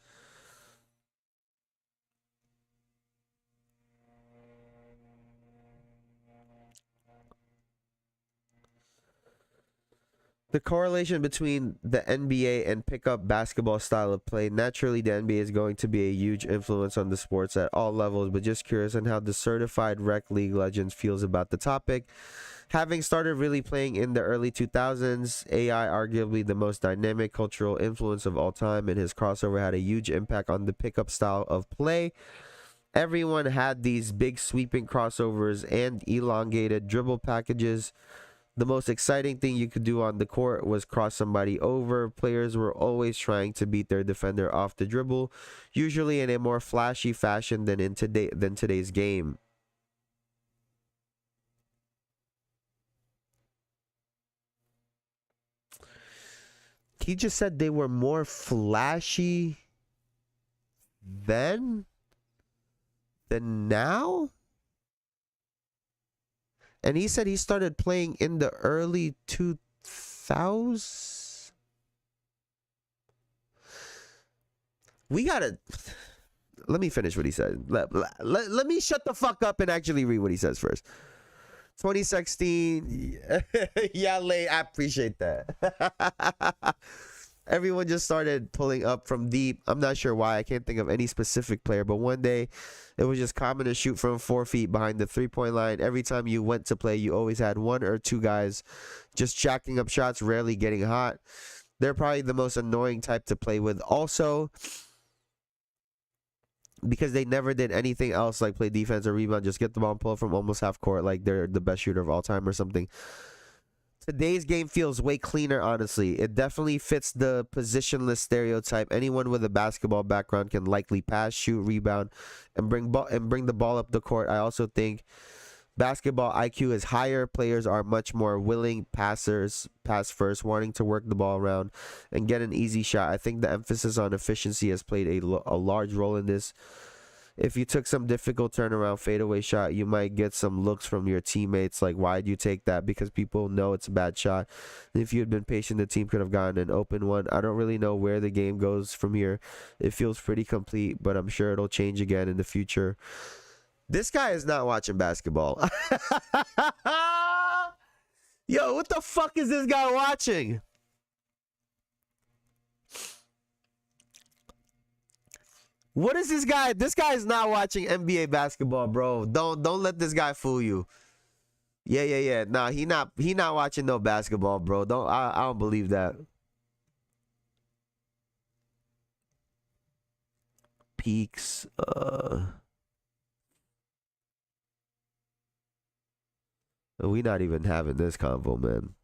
The correlation between the NBA and pickup basketball style of play. Naturally, the NBA is going to be a huge influence on the sports at all levels, but just curious on how the certified rec league legends feels about the topic. Having started really playing in the early 2000s, AI, arguably the most dynamic cultural influence of all time, and his crossover had a huge impact on the pickup style of play. Everyone had these big sweeping crossovers and elongated dribble packages. The most exciting thing you could do on the court was cross somebody over. Players were always trying to beat their defender off the dribble, usually in a more flashy fashion than today's game. He just said they were more flashy then than now? And he said he started playing in the early 2000s. We gotta... Let me finish what he said. Let me shut the fuck up and actually read what he says first. 2016. Yeah, late. I appreciate that. Everyone just started pulling up from deep. I'm not sure why. I can't think of any specific player, but one day it was just common to shoot from 4 feet behind the 3-point line. Every time you went to play, you always had one or two guys just jacking up shots, rarely getting hot. They're probably the most annoying type to play with also, because they never did anything else like play defense or rebound, just get the ball and pull it from almost half court like they're the best shooter of all time or something. Today's game feels way cleaner, honestly. It definitely fits the positionless stereotype. Anyone with a basketball background can likely pass, shoot, rebound, and bring the ball up the court. I also think basketball IQ is higher. Players are much more willing passers, pass first, wanting to work the ball around and get an easy shot. I think the emphasis on efficiency has played a large role in this. If you took some difficult turnaround fadeaway shot, you might get some looks from your teammates like, why'd you take that? Because people know it's a bad shot. And if you had been patient, the team could have gotten an open one. I don't really know where the game goes from here. It feels pretty complete, but I'm sure it'll change again in the future. This guy is not watching basketball. Yo, what the fuck is this guy watching? What is this guy? This guy is not watching NBA basketball, bro. Don't let this guy fool you. Yeah. Nah, he not watching no basketball, bro. I don't believe that. Peaks. We not even having this convo, man.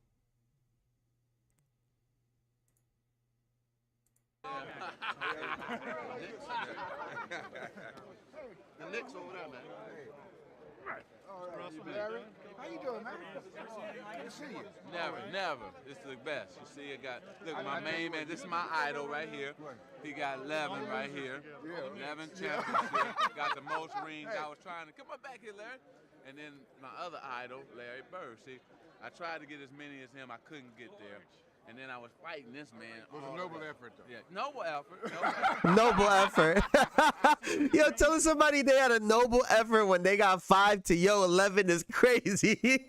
The Knicks over there, man. How you doing, man? Good to see you. Never. It's the best. You see, look, my main man, this is my idol right here. He got 11 right here. 11 championships. Got the most rings. I was trying to, come on back here, Larry. And then my other idol, Larry Bird. See, I tried to get as many as him. I couldn't get there. And then I was fighting this man. It was a noble effort, though. Yeah, noble effort. Noble effort. Yo, telling somebody they had a noble effort when they got 5 to 11 is crazy. hey,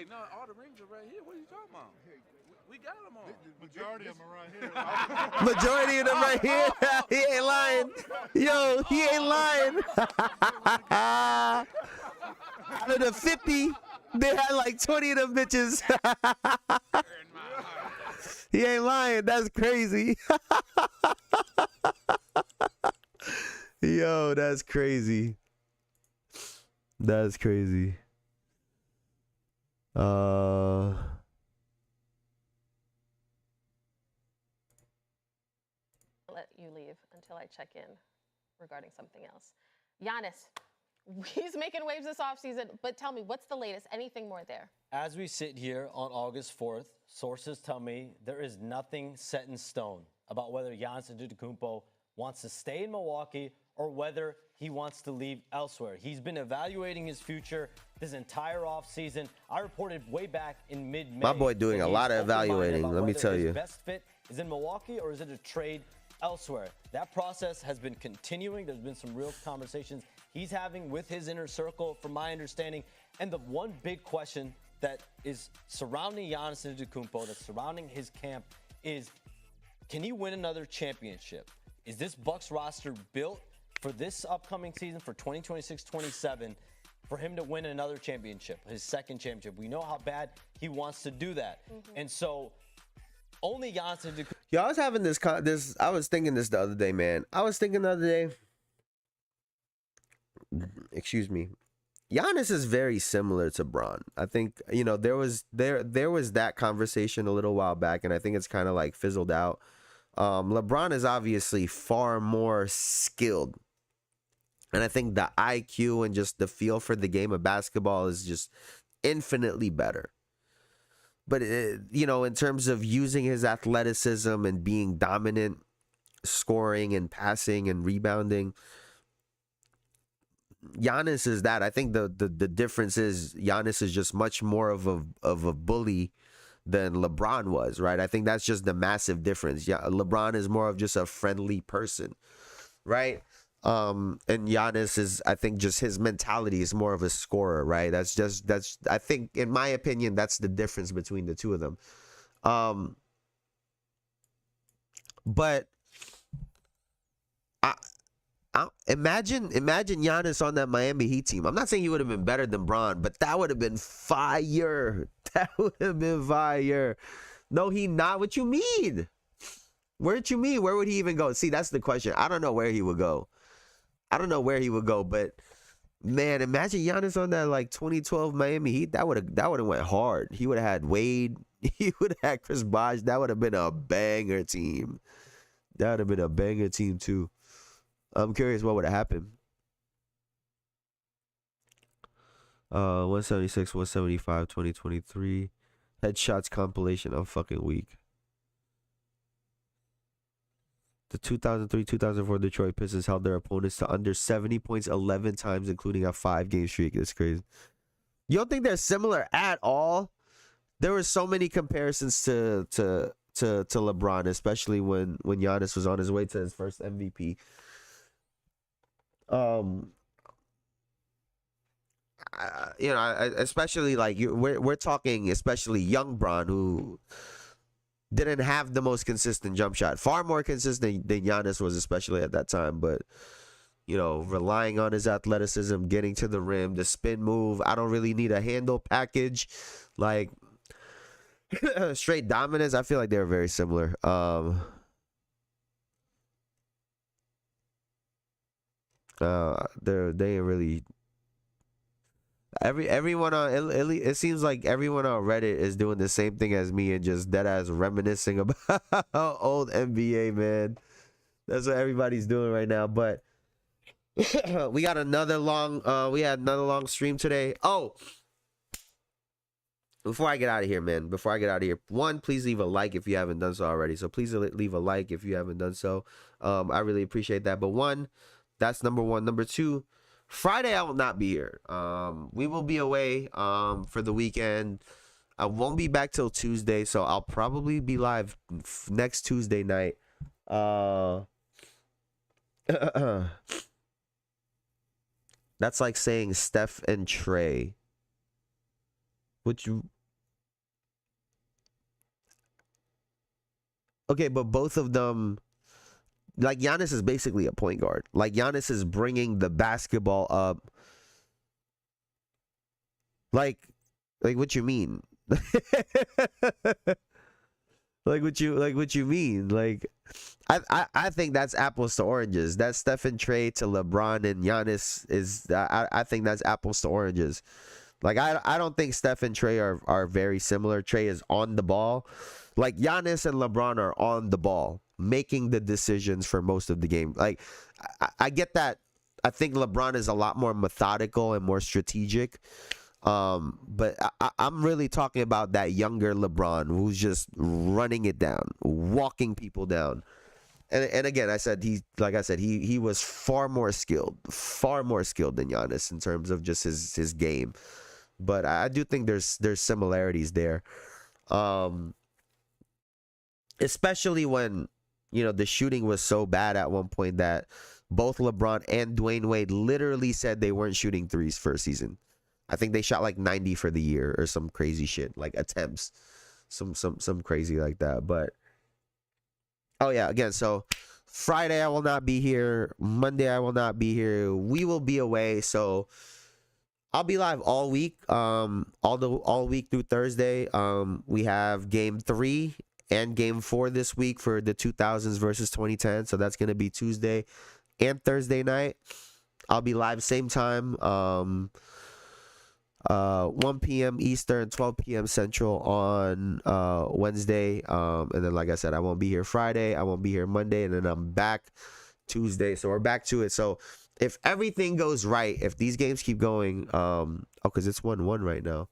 no, all the rings are right here. What are you talking about? We got them all. The majority of them are right here. Majority of them right here. He ain't lying. Yo, he ain't lying. Out of the 50, they had like 20 of them bitches. He ain't lying. That's crazy. Yo, that's crazy. That's crazy. Let you leave until I check in regarding something else. Giannis, he's making waves this offseason, but tell me, what's the latest? Anything more there? As we sit here on August 4th, sources tell me there is nothing set in stone about whether Giannis Antetokounmpo wants to stay in Milwaukee or whether he wants to leave elsewhere. He's been evaluating his future this entire offseason. I reported way back in mid-May. My boy doing a lot of evaluating, let me tell you. His best fit is in Milwaukee or is it a trade elsewhere? That process has been continuing. There's been some real conversations he's having with his inner circle, from my understanding. And the one big question that is surrounding Giannis Antetokounmpo, that's surrounding his camp, is can he win another championship? Is this Bucks roster built for this upcoming season, for 2026-27, for him to win another championship, his second championship? We know how bad he wants to do that. And so only Giannis Antetokounmpo. Yo, I was having this, I was thinking this the other day, man. I was thinking the other day, excuse me, Giannis is very similar to Bron. I think, you know, there was that conversation a little while back, and I think it's kind of like fizzled out. LeBron is obviously far more skilled, and I think the IQ and just the feel for the game of basketball is just infinitely better. But, you know, in terms of using his athleticism and being dominant, scoring and passing and rebounding, Giannis is that. I think the difference is Giannis is just much more of a bully than LeBron was, right? I think that's just the massive difference. Yeah, LeBron is more of just a friendly person, right? And Giannis is, I think, just his mentality is more of a scorer, right? That's I think, in my opinion, that's the difference between the two of them. But imagine Giannis on that Miami Heat team. I'm not saying he would have been better than Bron, but that would have been fire. That would have been fire. No, he not. What you mean? Where'd you mean? Where would he even go? See, that's the question. I don't know where he would go. But Man, imagine Giannis on that like 2012 Miami Heat. That would have went hard. He would have had Wade. He would have had Chris Bosh. That would have been a banger team. That would have been a banger team too. I'm curious what would have happened. 176, 175, 2023. Headshots compilation. I'm fucking weak. The 2003-2004 Detroit Pistons held their opponents to under 70 points 11 times, including a 5-game streak. That's crazy. You don't think they're similar at all? There were so many comparisons to LeBron, especially when Giannis was on his way to his first MVP. Especially like we're talking, especially young Bron, who didn't have the most consistent jump shot, far more consistent than Giannis was, especially at that time. But relying on his athleticism, getting to the rim, the spin move. I don't really need a handle package, like straight dominance. I feel like they're very similar. They ain't really. Everyone on it seems like everyone on Reddit is doing the same thing as me and just deadass reminiscing about old NBA, man. That's what everybody's doing right now. But we had another long stream today. Oh, before I get out of here, man, one, please leave a like if you haven't done so already. So please leave a like if you haven't done so. I really appreciate that. But one, that's number one. Number two, Friday I will not be here. We will be away for the weekend. I won't be back till Tuesday, so I'll probably be live next Tuesday night. That's like saying Steph and Trey. Okay, but both of them, like Giannis is basically a point guard. Like Giannis is bringing the basketball up. Like what you mean? like what you mean? Like I think that's apples to oranges. That's Steph and Trey to LeBron and Giannis is. I think that's apples to oranges. Like I don't think Steph and Trey are very similar. Trey is on the ball. Like Giannis and LeBron are on the ball, making the decisions for most of the game. Like I get that. I think LeBron is a lot more methodical and more strategic. But I'm really talking about that younger LeBron who's just running it down, walking people down. And again, he was far more skilled than Giannis in terms of just his game. But I do think there's similarities there. Especially when, the shooting was so bad at one point that both LeBron and Dwayne Wade literally said they weren't shooting threes first season. I think they shot like 90 for the year or some crazy shit, like attempts, some crazy like that. But oh yeah, again, so Friday I will not be here. Monday I will not be here. We will be away, so I'll be live all week. All week through Thursday. We have game 3 and game 4 this week for the 2000s versus 2010. So that's gonna be Tuesday and Thursday night. I'll be live same time. 1 p.m. Eastern, 12 p.m. Central on Wednesday. And then, like I said, I won't be here Friday. I won't be here Monday. And then I'm back Tuesday. So we're back to it. So if everything goes right, if these games keep going, because it's 1-1 right now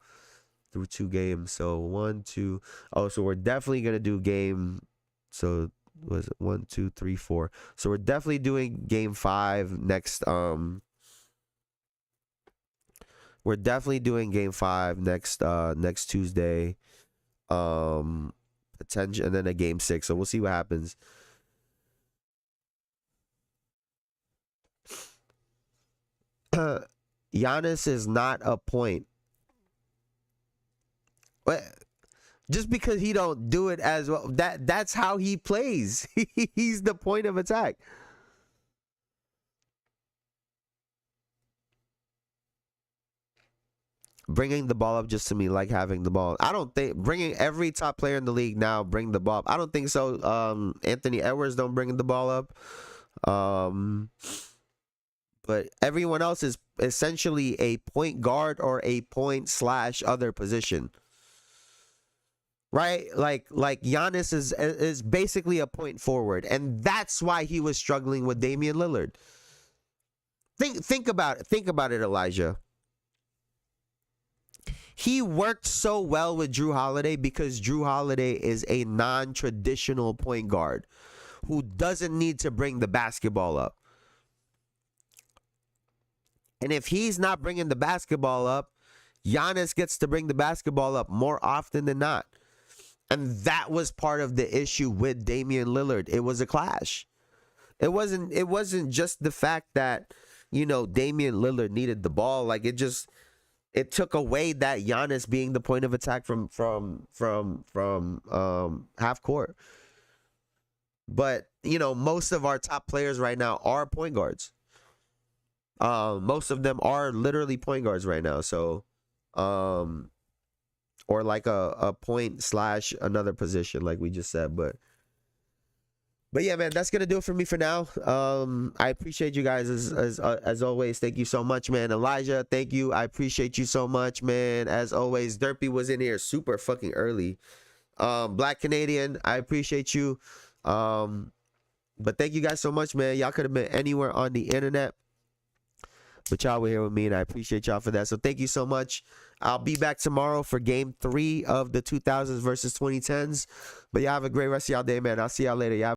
through 2 games. So 1, 2. Oh, so we're definitely going to do game. So was it 1, 2, 3, 4. So we're definitely doing game 5 next. We're definitely doing game 5 next Tuesday. Attention, and then a game 6. So we'll see what happens. Giannis is not a point. But just because he don't do it as well, that's how he plays. He's the point of attack. Bringing the ball up just to me like having the ball. I don't think bringing every top player in the league now bring the ball up. I don't think so. Anthony Edwards don't bring the ball up. But everyone else is essentially a point guard or a point / other position. Right? Like Giannis is basically a point forward. And that's why he was struggling with Damian Lillard. Think about it. Think about it, Elijah. He worked so well with Drew Holiday because Drew Holiday is a non-traditional point guard who doesn't need to bring the basketball up. And if he's not bringing the basketball up, Giannis gets to bring the basketball up more often than not. And that was part of the issue with Damian Lillard. It was a clash. It wasn't just the fact that, you know, Damian Lillard needed the ball. Like it took away that Giannis being the point of attack from half court. But, you know, most of our top players right now are point guards. Most of them are literally point guards right now. So, or like a point / another position, like we just said. But yeah, man, that's gonna do it for me for now. I appreciate you guys as always. Thank you so much, man. Elijah, thank you. I appreciate you so much, man. As always, Derpy was in here super fucking early. Black Canadian, I appreciate you. But thank you guys so much, man. Y'all could have been anywhere on the internet, but y'all were here with me, and I appreciate y'all for that. So thank you so much. I'll be back tomorrow for game 3 of the 2000s versus 2010s. But y'all have a great rest of y'all day, man. I'll see y'all later. Y'all